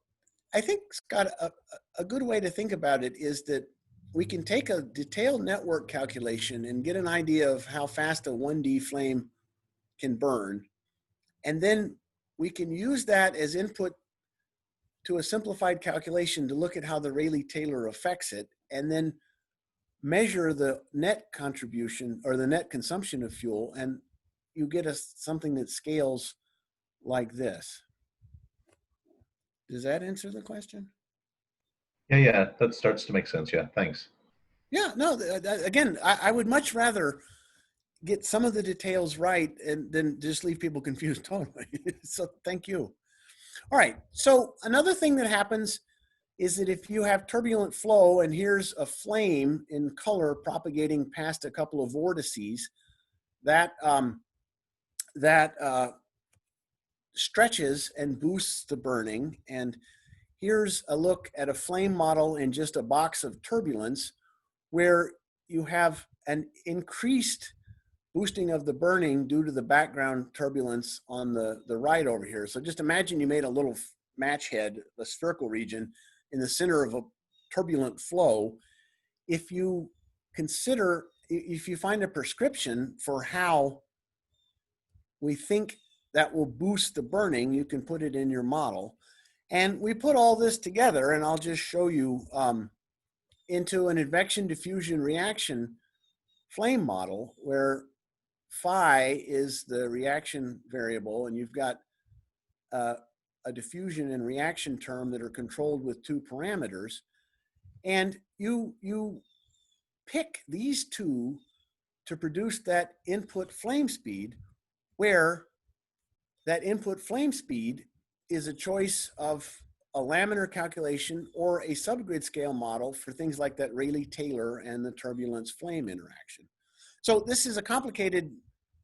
I think, Scott, a good way to think about it is that we can take a detailed network calculation and get an idea of how fast a 1D flame can burn. And then we can use that as input to a simplified calculation to look at how the Rayleigh-Taylor affects it, and then measure the net contribution or the net consumption of fuel, and you get something that scales like this. Does that answer the question? Yeah, that starts to make sense. Yeah, thanks. Yeah, no, again, I would much rather get some of the details right and then just leave people confused totally. So thank you. All right, so another thing that happens is that if you have turbulent flow, and here's a flame in color propagating past a couple of vortices, that stretches and boosts the burning. And here's a look at a flame model in just a box of turbulence, where you have an increased boosting of the burning due to the background turbulence on the right over here. So just imagine you made a little match head, a spherical region, in the center of a turbulent flow. If you find a prescription for how we think that will boost the burning, you can put it in your model. And we put all this together, and I'll just show you into an advection diffusion reaction flame model, where phi is the reaction variable, and you've got a diffusion and reaction term that are controlled with two parameters. And you pick these two to produce that input flame speed, where that input flame speed is a choice of a laminar calculation or a subgrid scale model for things like that Rayleigh-Taylor and the turbulence flame interaction. So this is a complicated,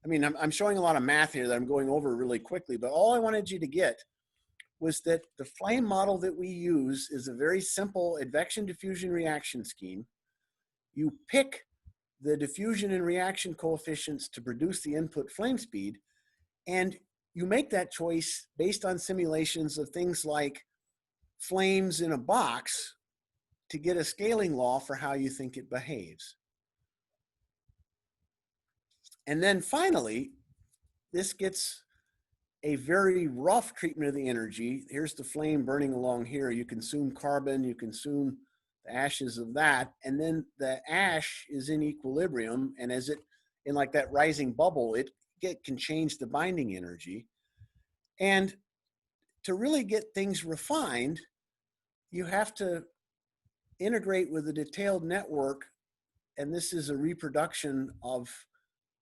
I mean, I'm showing a lot of math here that I'm going over really quickly, but all I wanted you to get was that the flame model that we use is a very simple advection diffusion reaction scheme. You pick the diffusion and reaction coefficients to produce the input flame speed, and you make that choice based on simulations of things like flames in a box to get a scaling law for how you think it behaves. And then finally, this gets a very rough treatment of the energy. Here's the flame burning along here. You consume carbon, you consume the ashes of that, and then the ash is in equilibrium, and as it, in like that rising bubble, it can change the binding energy. And to really get things refined, you have to integrate with a detailed network, and this is a reproduction of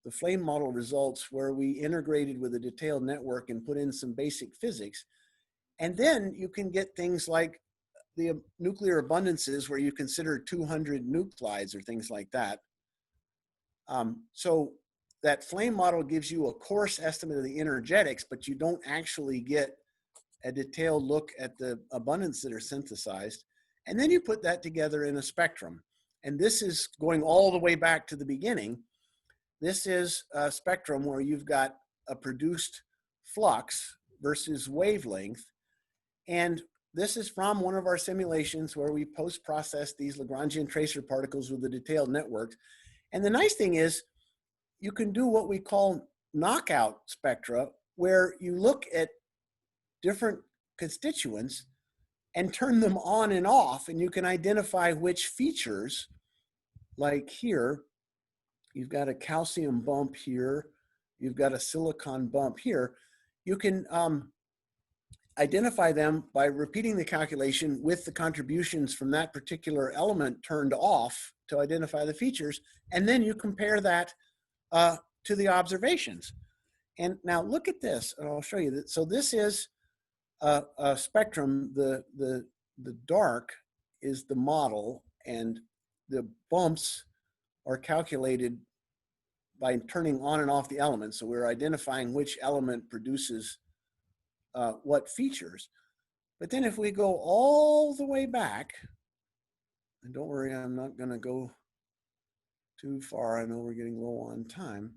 the flame model results where we integrated with a detailed network and put in some basic physics. And then you can get things like the nuclear abundances where you consider 200 nuclides or things like that. So that flame model gives you a coarse estimate of the energetics, but you don't actually get a detailed look at the abundance that are synthesized. And then you put that together in a spectrum. And this is going all the way back to the beginning. This is a spectrum where you've got a produced flux versus wavelength. And this is from one of our simulations where we post-process these Lagrangian tracer particles with the detailed networks. And the nice thing is you can do what we call knockout spectra, where you look at different constituents and turn them on and off, and you can identify which features, like here, you've got a calcium bump here, you've got a silicon bump here. You can identify them by repeating the calculation with the contributions from that particular element turned off to identify the features, and then you compare that to the observations. And now look at this, and I'll show you that. So this is a spectrum. The dark is the model, and the bumps are calculated by turning on and off the elements. So we're identifying which element produces what features. But then if we go all the way back, and don't worry, I'm not going to go too far. I know we're getting low on time.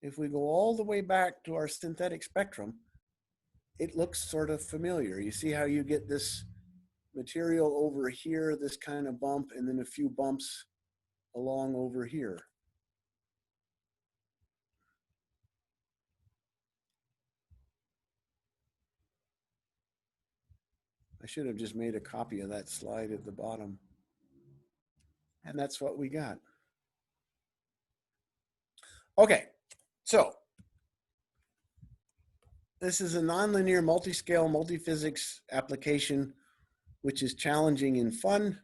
If we go all the way back to our synthetic spectrum, it looks sort of familiar. You see how you get this material over here, this kind of bump, and then a few bumps along over here. I should have just made a copy of that slide at the bottom. And that's what we got. Okay, so this is a nonlinear multi-scale multi-physics application, which is challenging and fun.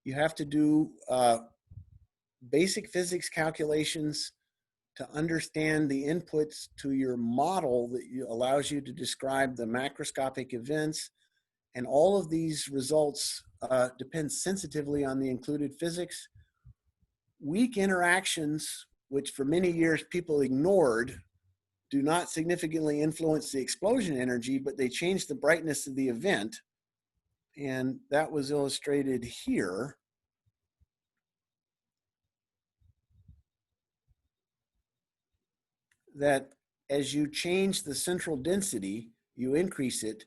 You have to do basic physics calculations to understand the inputs to your model that allows you to describe the macroscopic events. And all of these results depend sensitively on the included physics. Weak interactions, which for many years people ignored, do not significantly influence the explosion energy, but they change the brightness of the event. And that was illustrated here. That as you change the central density, you increase it,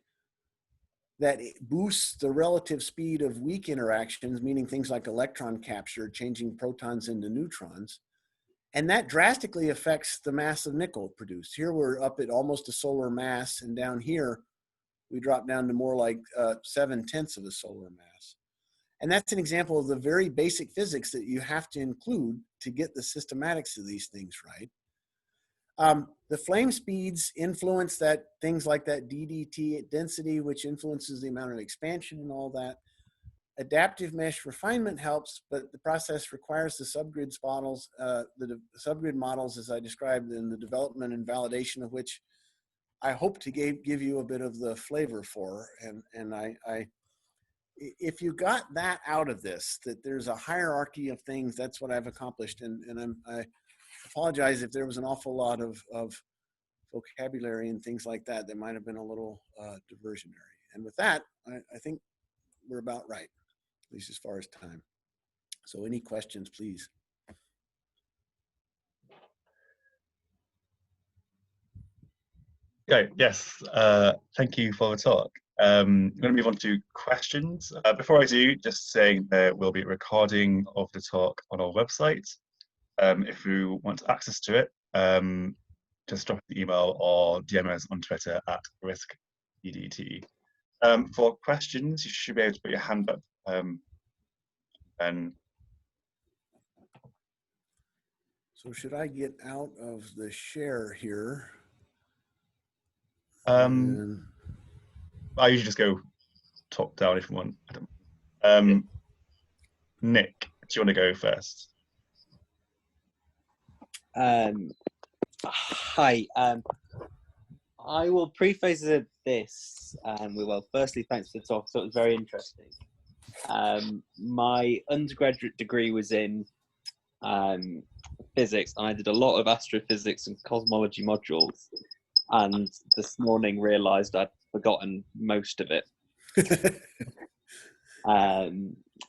that it boosts the relative speed of weak interactions, meaning things like electron capture, changing protons into neutrons. And that drastically affects the mass of nickel produced. Here we're up at almost a solar mass, and down here, we drop down to more like 7/10 of a solar mass. And that's an example of the very basic physics that you have to include to get the systematics of these things right. The flame speeds influence that, things like that DDT density, which influences the amount of expansion and all that. Adaptive mesh refinement helps, but the process requires the subgrid models, the subgrid models as I described in the development and validation of which I hope to give you a bit of the flavor for. And if you got that out of this, that there's a hierarchy of things, that's what I've accomplished. And I apologize if there was an awful lot of vocabulary and things like that that might have been a little diversionary. And with that, I think we're about right, at least as far as time. So any questions, please? Okay, yes, thank you for the talk. I'm going to move on to questions. Before I do, just saying there will be a recording of the talk on our website. If you want access to it, just drop the email or DM us on Twitter at riskEDT. For questions, you should be able to put your hand up. And so should I get out of the share here? I usually just go top down if you want. I don't. Nick, do you want to go first? Hi. I will preface this with, well, firstly, thanks for the talk. So it was very interesting. My undergraduate degree was in physics, and I did a lot of astrophysics and cosmology modules. And this morning realised I'd forgotten most of it.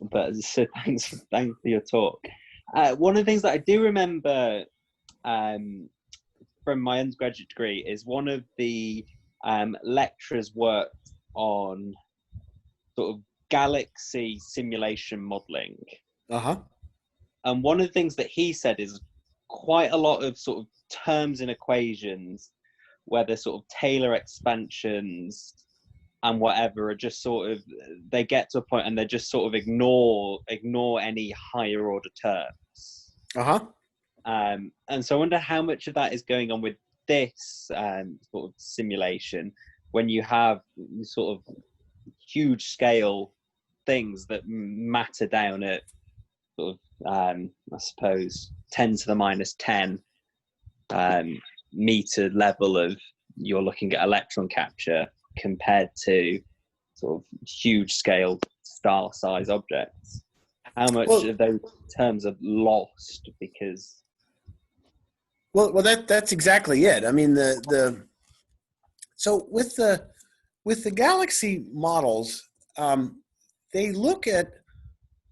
But so thanks for your talk. One of the things that I do remember from my undergraduate degree is one of the lecturers worked on sort of galaxy simulation modeling. And one of the things that he said is quite a lot of sort of terms and equations, where there's sort of Taylor expansions and whatever, are just sort of, they get to a point and they just sort of ignore any higher order terms. And so I wonder how much of that is going on with this sort of simulation, when you have sort of huge scale things that matter down at sort of, I suppose, 10 to the minus 10 meter level of, you're looking at electron capture compared to sort of huge scale star size objects. How much of those terms are lost because... Well, that's exactly it. I mean, so with the galaxy models, they look at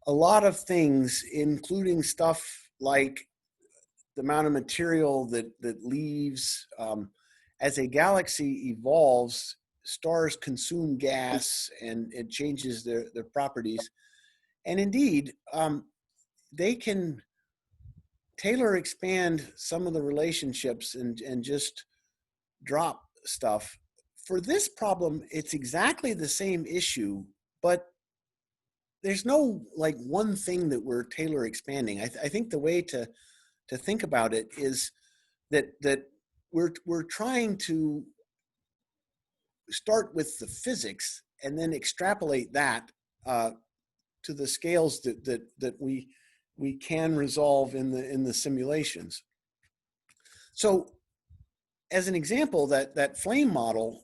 a lot of things, including stuff like the amount of material that leaves. As a galaxy evolves, stars consume gas and it changes their properties. And indeed, they can Taylor expand some of the relationships and just drop stuff. For this problem, it's exactly the same issue, but there's no like one thing that we're Taylor expanding. I think the way to think about it is that we're trying to start with the physics and then extrapolate that to the scales that we can resolve in the simulations. So as an example, that flame model,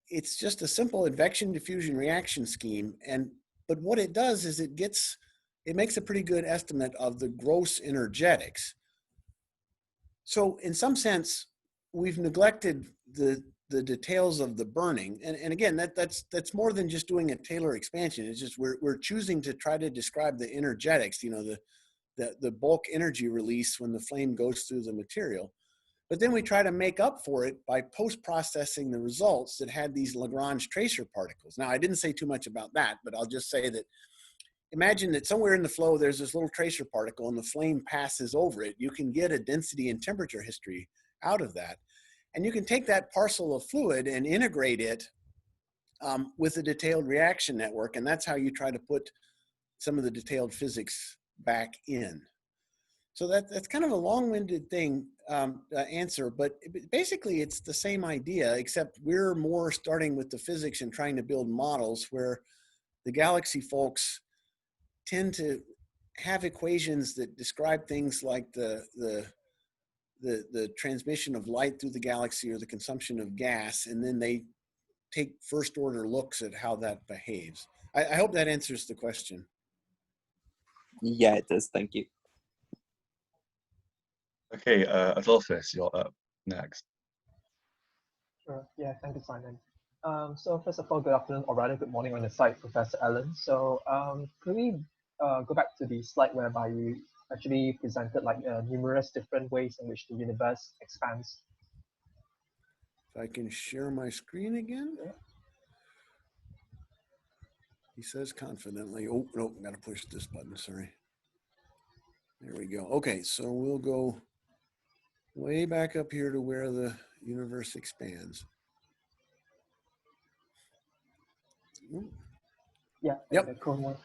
it's just a simple advection diffusion reaction scheme. But what it does is it makes a pretty good estimate of the gross energetics. So in some sense, we've neglected the details of the burning. And again, that's more than just doing a Taylor expansion. It's just we're choosing to try to describe the energetics, the bulk energy release when the flame goes through the material. But then we try to make up for it by post-processing the results that had these Lagrange tracer particles. Now, I didn't say too much about that, but I'll just say that imagine that somewhere in the flow, there's this little tracer particle and the flame passes over it. You can get a density and temperature history out of that. And you can take that parcel of fluid and integrate it with a detailed reaction network. And that's how you try to put some of the detailed physics back in. So that's kind of a long-winded thing answer, but basically it's the same idea, except we're more starting with the physics and trying to build models, where the galaxy folks tend to have equations that describe things like the transmission of light through the galaxy or the consumption of gas, and then they take first-order looks at how that behaves. I hope that answers the question. Yeah, it does. Thank you. Okay, Adolphus, you're up next. Sure. Yeah, thank you, Simon. So first of all, good afternoon, or rather good morning on the side, Professor Allen. So could we go back to the slide whereby you actually presented like numerous different ways in which the universe expands? If I can share my screen again. Yeah. He says confidently, oh, no, gotta push this button, sorry. There we go. Okay, so we'll go way back up here to where the universe expands. Yeah. Yep. Okay, cool.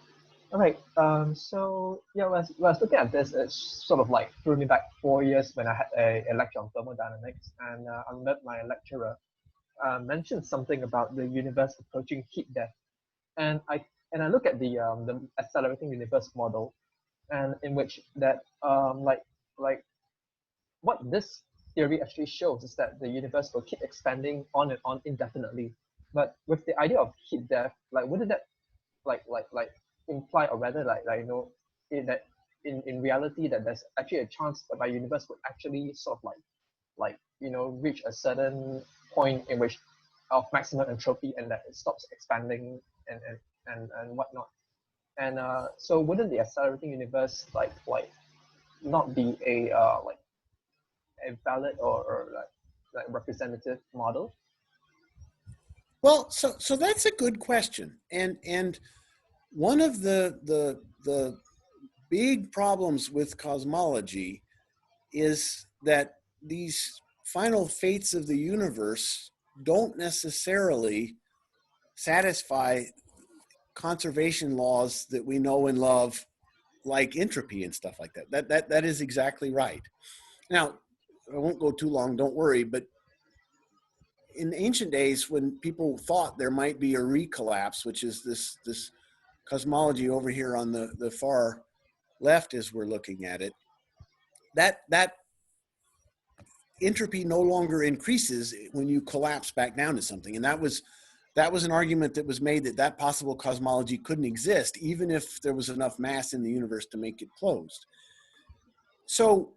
All right. So yeah, when I was looking at this, it sort of like threw me back 4 years when I had a lecture on thermodynamics, and I remember my lecturer mentioned something about the universe approaching heat death, and I And I look at the accelerating universe model, and in which that like what this theory actually shows is that the universe will keep expanding on and on indefinitely. But with the idea of heat death, like wouldn't that like imply, or rather that in reality that there's actually a chance that my universe would actually sort of reach a certain point in which of maximum entropy, and that it stops expanding and whatnot. And so wouldn't the accelerating universe like not be a valid or like representative model? Well, so that's a good question, and one of the big problems with cosmology is that these final fates of the universe don't necessarily satisfy conservation laws that we know and love, like entropy and stuff like that. That is exactly right. Now, I won't go too long, don't worry, but in ancient days, when people thought there might be a recollapse, which is this cosmology over here on the far left as we're looking at it, that entropy no longer increases when you collapse back down to something. And that was an argument that was made that possible cosmology couldn't exist, even if there was enough mass in the universe to make it closed. So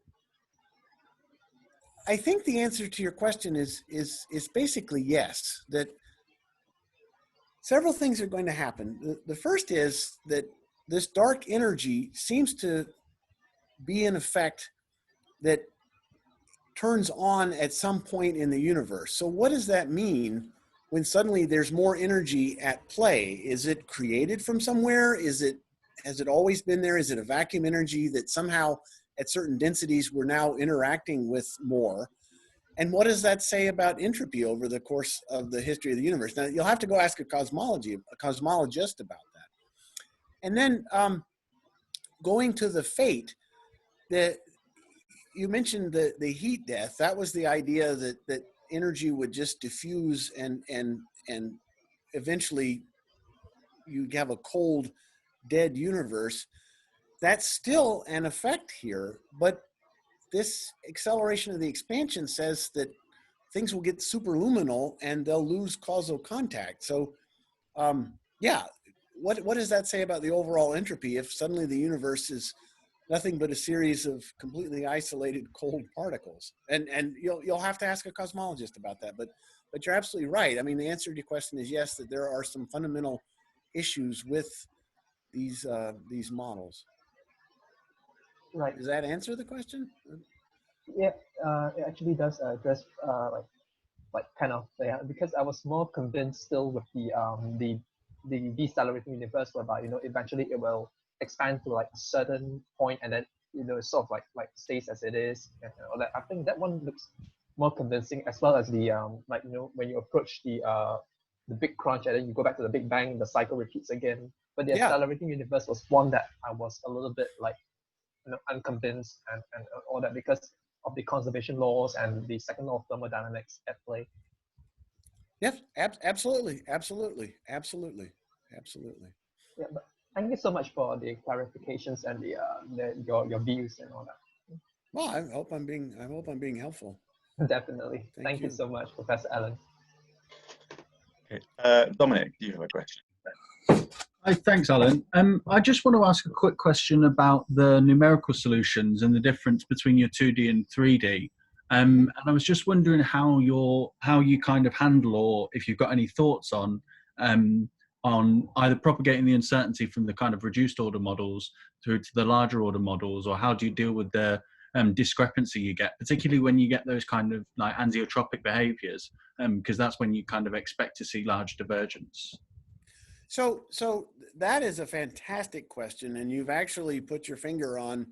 I think the answer to your question is basically yes, that several things are going to happen. The first is that this dark energy seems to be an effect that turns on at some point in the universe. So what does that mean when suddenly there's more energy at play? Is it created from somewhere? Has it always been there? Is it a vacuum energy that somehow at certain densities we're now interacting with more? And what does that say about entropy over the course of the history of the universe? Now, you'll have to go ask a cosmologist about that. And then going to the fate, you mentioned the heat death. That was the idea that energy would just diffuse and eventually you'd have a cold, dead universe. That's still an effect here, but this acceleration of the expansion says that things will get superluminal and they'll lose causal contact. So yeah, what does that say about the overall entropy if suddenly the universe is nothing but a series of completely isolated cold particles? And you'll have to ask a cosmologist about that, but you're absolutely right. I mean, the answer to your question is yes, that there are some fundamental issues with these models. Right. Does that answer the question? Yeah, it actually does address kind of, yeah, because I was more convinced still with the decelerating universe, whereby eventually it will expand to like a certain point and then sort of like stays as it is and all that. I think that one looks more convincing, as well as the when you approach the big crunch and then you go back to the Big Bang, the cycle repeats again. But the accelerating universe was one that I was a little bit like unconvinced and all that, because of the conservation laws and the second law of thermodynamics at play. Yes, absolutely. Yeah, but thank you so much for the clarifications and your views and all that. Well, I hope I'm being helpful. Definitely. Thank you so much, Professor Allen. Okay. Dominic, do you have a question? Hi, thanks, Alan. I just want to ask a quick question about the numerical solutions and the difference between your 2D and 3D. And I was just wondering how you kind of handle, or if you've got any thoughts on either propagating the uncertainty from the kind of reduced order models through to the larger order models, or how do you deal with the discrepancy you get, particularly when you get those kind of like aneotropic behaviors, because that's when you kind of expect to see large divergence. So that is a fantastic question, and you've actually put your finger on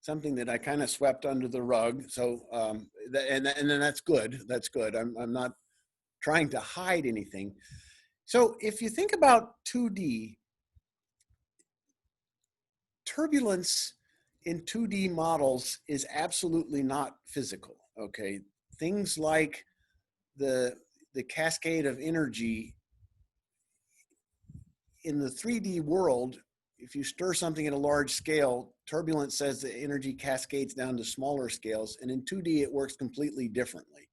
something that I kind of swept under the rug. So and then that's good. That's good. I'm not trying to hide anything. So if you think about 2D, turbulence in 2D models is absolutely not physical. Okay, things like the cascade of energy in the 3D world, if you stir something at a large scale, turbulence says the energy cascades down to smaller scales, and in 2D it works completely differently.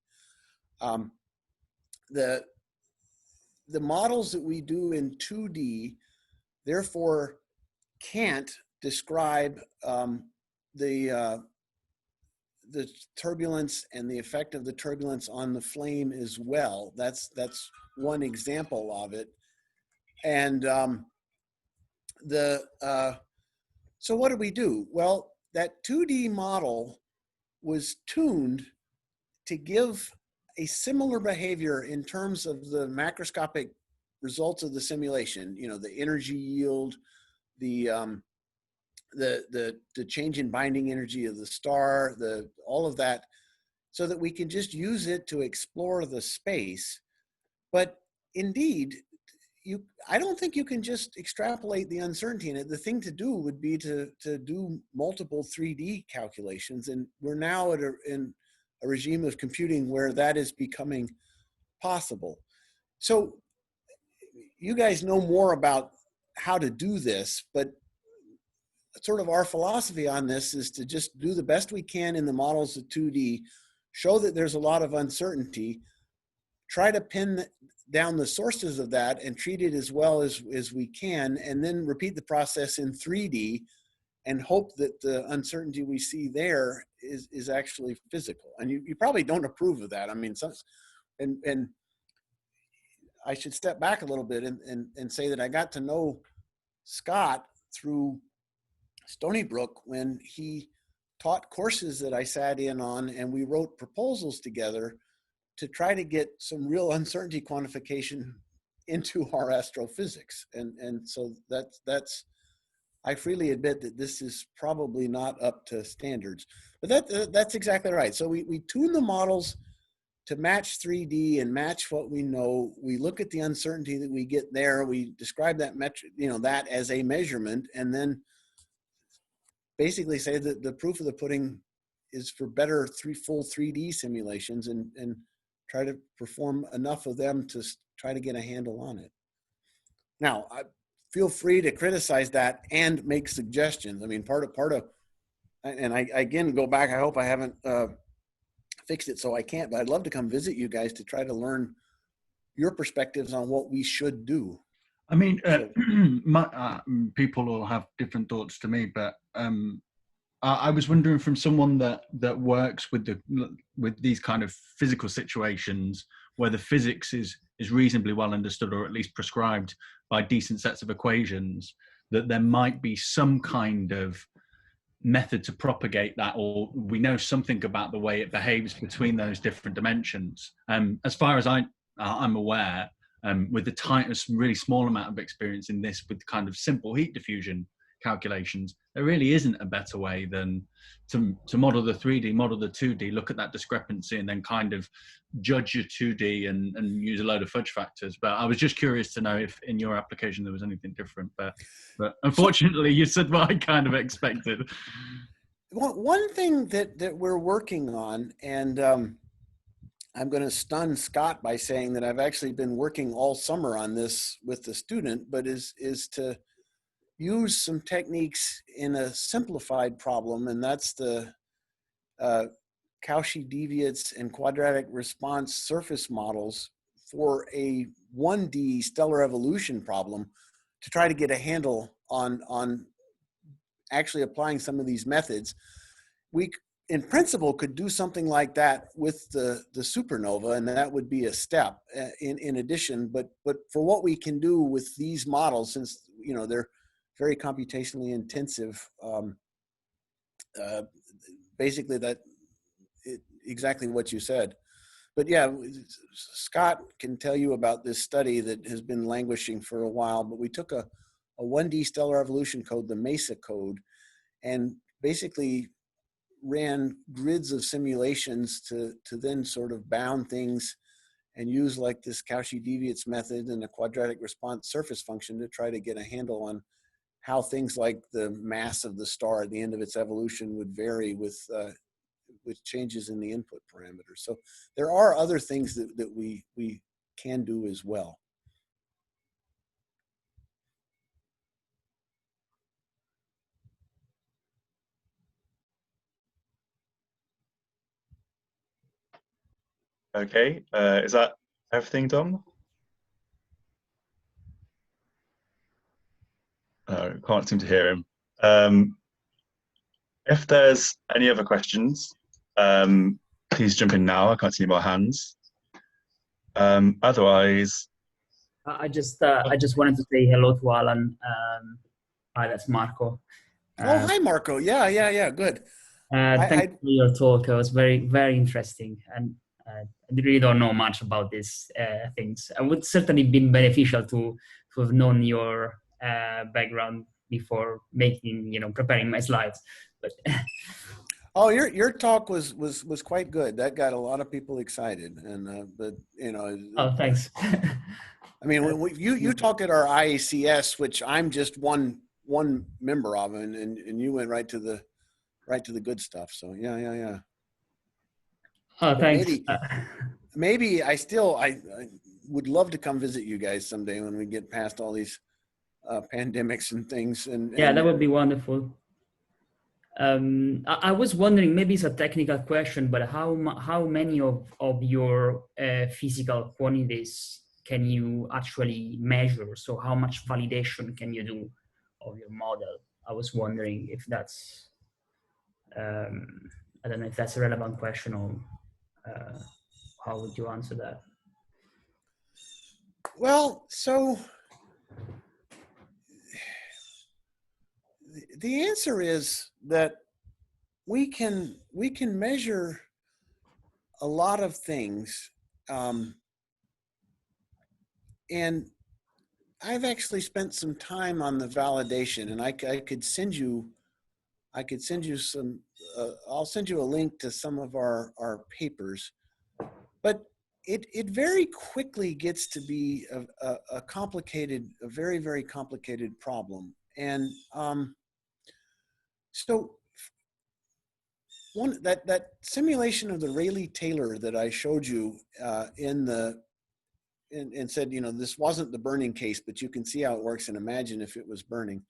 The models that we do in 2D therefore can't describe the turbulence and the effect of the turbulence on the flame as well. That's one example of it. And so what do we do? Well, that 2D model was tuned to give a similar behavior in terms of the macroscopic results of the simulation. You know, the energy yield, the change in binding energy of the star, all of that, so that we can just use it to explore the space. But indeed, I don't think you can just extrapolate the uncertainty in it. The thing to do would be to do multiple 3D calculations, and we're now in a regime of computing where that is becoming possible. So you guys know more about how to do this, but sort of our philosophy on this is to just do the best we can in the models of 2D, show that there's a lot of uncertainty, try to pin down the sources of that and treat it as well as we can, and then repeat the process in 3D and hope that the uncertainty we see there is actually physical. And you probably don't approve of that. I mean, and I should step back a little bit and say that I got to know Scott through Stony Brook when he taught courses that I sat in on, and we wrote proposals together to try to get some real uncertainty quantification into our astrophysics. And so that's I freely admit that this is probably not up to standards, but that's exactly right. So we tune the models to match 3D and match what we know. We look at the uncertainty that we get there. We describe that metric, that as a measurement, and then basically say that the proof of the pudding is for better full 3D simulations, and try to perform enough of them to try to get a handle on it. Now, feel free to criticize that and make suggestions. I mean, part of, and I again go back, I hope I haven't fixed it so I can't, but I'd love to come visit you guys to try to learn your perspectives on what we should do. I mean, people will have different thoughts to me, but I was wondering, from someone that works with these kind of physical situations where the physics is reasonably well understood, or at least prescribed by decent sets of equations, that there might be some kind of method to propagate that, or we know something about the way it behaves between those different dimensions. As far as I'm aware, with the tightest, really small amount of experience in this, with kind of simple heat diffusion calculations, there really isn't a better way than to model the 3D, model the 2D, look at that discrepancy, and then kind of judge your 2D and use a load of fudge factors. But I was just curious to know if in your application there was anything different. But unfortunately, you said what I kind of expected. One thing that we're working on, and I'm going to stun Scott by saying that I've actually been working all summer on this with the student, but is to use some techniques in a simplified problem, and that's the Cauchy deviates and quadratic response surface models for a 1D stellar evolution problem, to try to get a handle on actually applying some of these methods. We, in principle, could do something like that with the supernova, and that would be a step in addition. But for what we can do with these models, since they're very computationally intensive, basically exactly what you said. But yeah, Scott can tell you about this study that has been languishing for a while, but we took a 1D stellar evolution code, the MESA code, and basically ran grids of simulations to then sort of bound things and use like this Cauchy deviates method and a quadratic response surface function to try to get a handle on how things like the mass of the star at the end of its evolution would vary with changes in the input parameters. So there are other things that we can do as well. Okay, is that everything, Dom? Can't seem to hear him. If there's any other questions, please jump in now. I can't see more hands. Otherwise, I just wanted to say hello to Alan. Hi, that's Marco. Oh, hi, Marco. Yeah. Good. Thanks for your talk. It was very, very interesting, and I really don't know much about these things. It would certainly been beneficial to have known your background before preparing my slides. But oh, your talk was quite good. That got a lot of people excited, and oh, thanks. I mean, when you talked at our IACS, which I'm just one member of, and you went right to the good stuff. So yeah. Oh, thanks. Maybe I would love to come visit you guys someday when we get past all these pandemics and things. And yeah, that would be wonderful. I was wondering, maybe it's a technical question, but how many of your physical quantities can you actually measure? So how much validation can you do of your model? I was wondering if that's, I don't know if that's a relevant question, or how would you answer that? Well, so the answer is that we can measure a lot of things, and I've actually spent some time on the validation, and I could send you some. I'll send you a link to some of our papers, but it very quickly gets to be a complicated, a very, very complicated problem. And so that simulation of the Rayleigh-Taylor that I showed you and said, this wasn't the burning case, but you can see how it works and imagine if it was burning.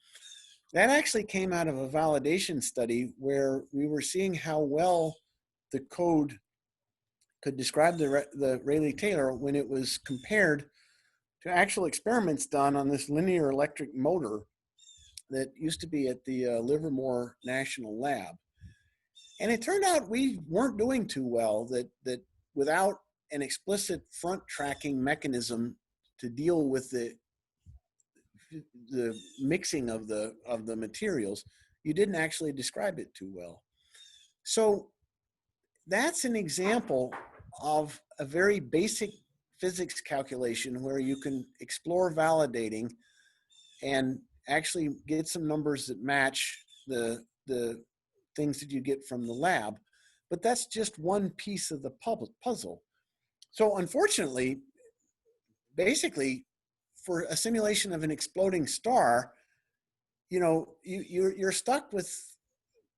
That actually came out of a validation study where we were seeing how well the code could describe the Rayleigh-Taylor when it was compared to actual experiments done on this linear electric motor that used to be at the Livermore National Lab. And it turned out we weren't doing too well, that without an explicit front tracking mechanism to deal with the mixing of the materials, you didn't actually describe it too well. So that's an example of a very basic physics calculation where you can explore validating and actually get some numbers that match the things that you get from the lab. But that's just one piece of the puzzle. So unfortunately, basically, for a simulation of an exploding star, you're stuck with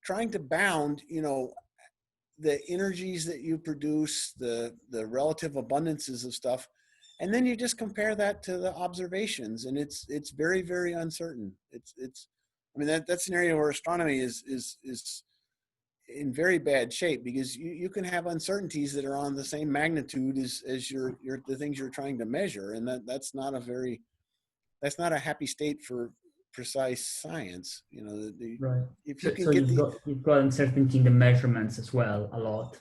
trying to bound, the energies that you produce, the relative abundances of stuff, and then you just compare that to the observations, and it's very, very uncertain. I mean, that's an area where astronomy is in very bad shape, because you can have uncertainties that are on the same magnitude as the things you're trying to measure, and that's not a happy state for precise science. Right. If you can so get you've got uncertainty in the measurements as well, a lot.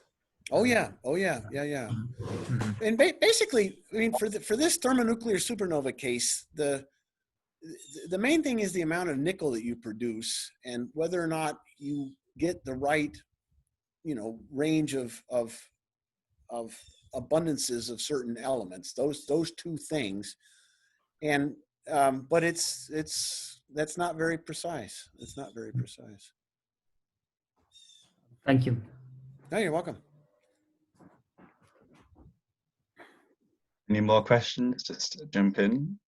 Oh yeah. Mm-hmm. And basically, I mean, for this thermonuclear supernova case, the main thing is the amount of nickel that you produce, and whether or not you get the right, range of abundances of certain elements. Those two things, and but that's not very precise. It's not very precise. Thank you. No, you're welcome. Any more questions? Just jump in.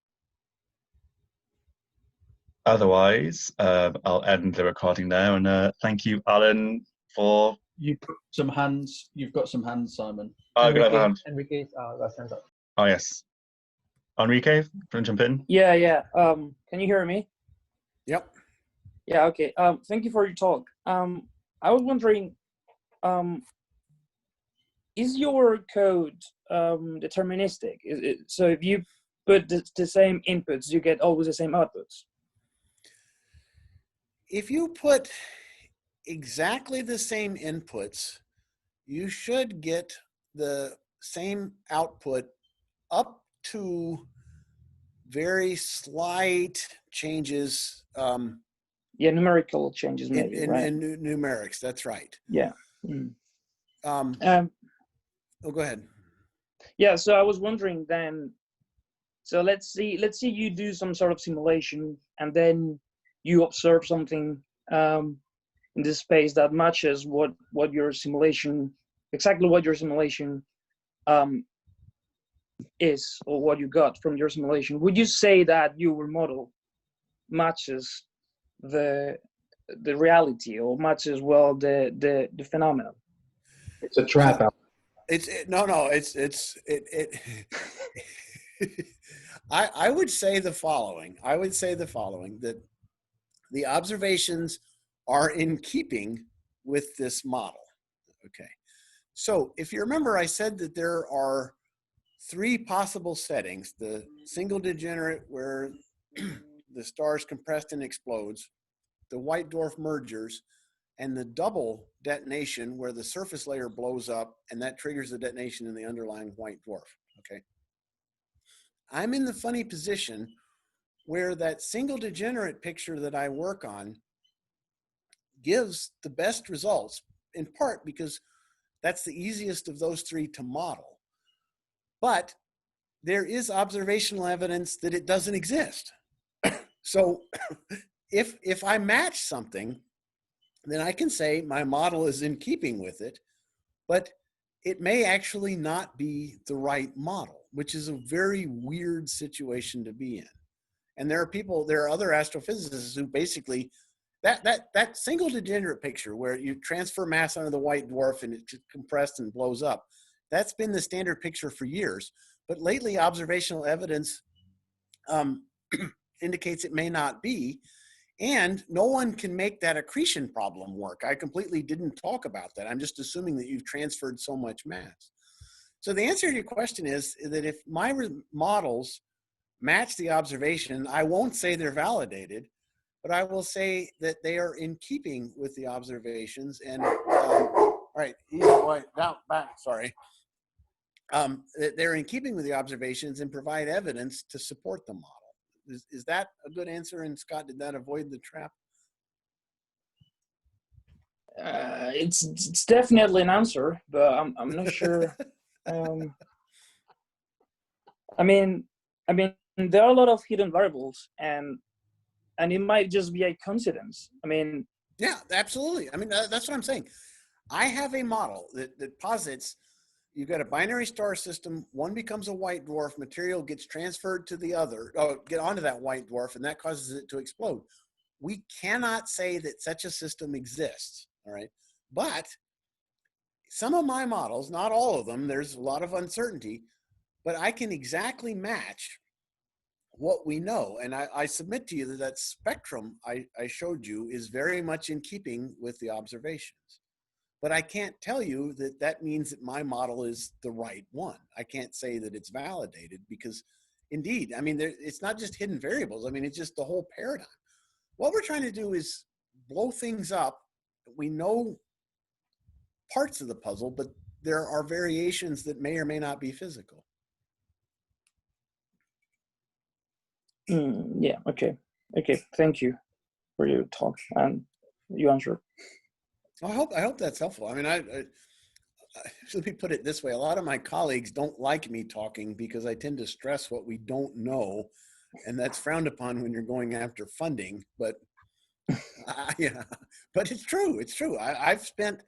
Otherwise, I'll end the recording there. And thank you, Alan, for... You've got some hands, Simon. Oh, good hand. Enrique's last hands up. Oh, yes. Enrique, can you jump in? Yeah. Can you hear me? Yep. Yeah, okay. Thank you for your talk. I was wondering, is your code deterministic? So if you put the same inputs, you get always the same outputs? If you put exactly the same inputs, you should get the same output up to very slight changes. Yeah, numerical changes maybe, right? In numerics, that's right. Yeah. Mm. Oh, go ahead. Yeah, so I was wondering then, so let's see you do some sort of simulation, and then you observe something in this space that matches what your simulation, exactly what your simulation is, or what you got from your simulation. Would you say that your model matches the reality, or matches well the phenomenon? It's a trap. I would say the following. That the observations are in keeping with this model. Okay. So if you remember, I said that there are three possible settings: the single degenerate, where the star is compressed and explodes, the white dwarf mergers, and the double detonation, where the surface layer blows up and that triggers the detonation in the underlying white dwarf. Okay. I'm in the funny position where that single degenerate picture that I work on gives the best results, in part because that's the easiest of those three to model. But there is observational evidence that it doesn't exist. So if I match something, then I can say my model is in keeping with it, but it may actually not be the right model, which is a very weird situation to be in. And there are other astrophysicists who basically, that single degenerate picture where you transfer mass onto the white dwarf and it's compressed and blows up, that's been the standard picture for years. But lately, observational evidence indicates it may not be. And no one can make that accretion problem work. I completely didn't talk about that. I'm just assuming that you've transferred so much mass. So the answer to your question is that if my models match the observation, I won't say they're validated, but I will say that they are in keeping with the observations. And all right, sorry. They're in keeping with the observations and provide evidence to support the model. Is that a good answer? And Scott, did that avoid the trap? It's definitely an answer, but I'm not sure. I mean, there are a lot of hidden variables, and it might just be a coincidence. I mean, yeah, absolutely. I mean, that's what I'm saying. I have a model that posits you've got a binary star system. One becomes a white dwarf. Material gets transferred to the other, get onto that white dwarf, and that causes it to explode. We cannot say that such a system exists. All right, but some of my models, not all of them, there's a lot of uncertainty, but I can exactly match what we know. And I submit to you that spectrum I showed you is very much in keeping with the observations. But I can't tell you that that means that my model is the right one. I can't say that it's validated because, indeed, I mean, it's not just hidden variables. I mean, it's just the whole paradigm. What we're trying to do is blow things up. We know parts of the puzzle, but there are variations that may or may not be physical. Yeah, okay. Thank you for your talk and your answer. I hope that's helpful. I mean, let me put it this way. A lot of my colleagues don't like me talking because I tend to stress what we don't know, and that's frowned upon when you're going after funding. But yeah, but it's true. It's true. I've spent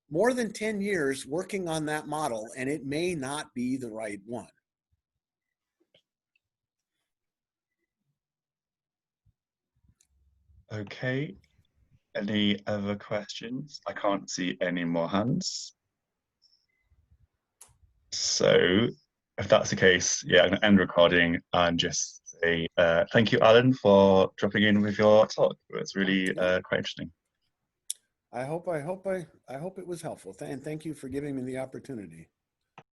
more than 10 years working on that model, and it may not be the right one. Okay. Any other questions? I can't see any more hands. So if that's the case, yeah, I'm going to end recording and just say thank you, Alan, for dropping in with your talk. It's really quite interesting. I hope it was helpful. And thank you for giving me the opportunity.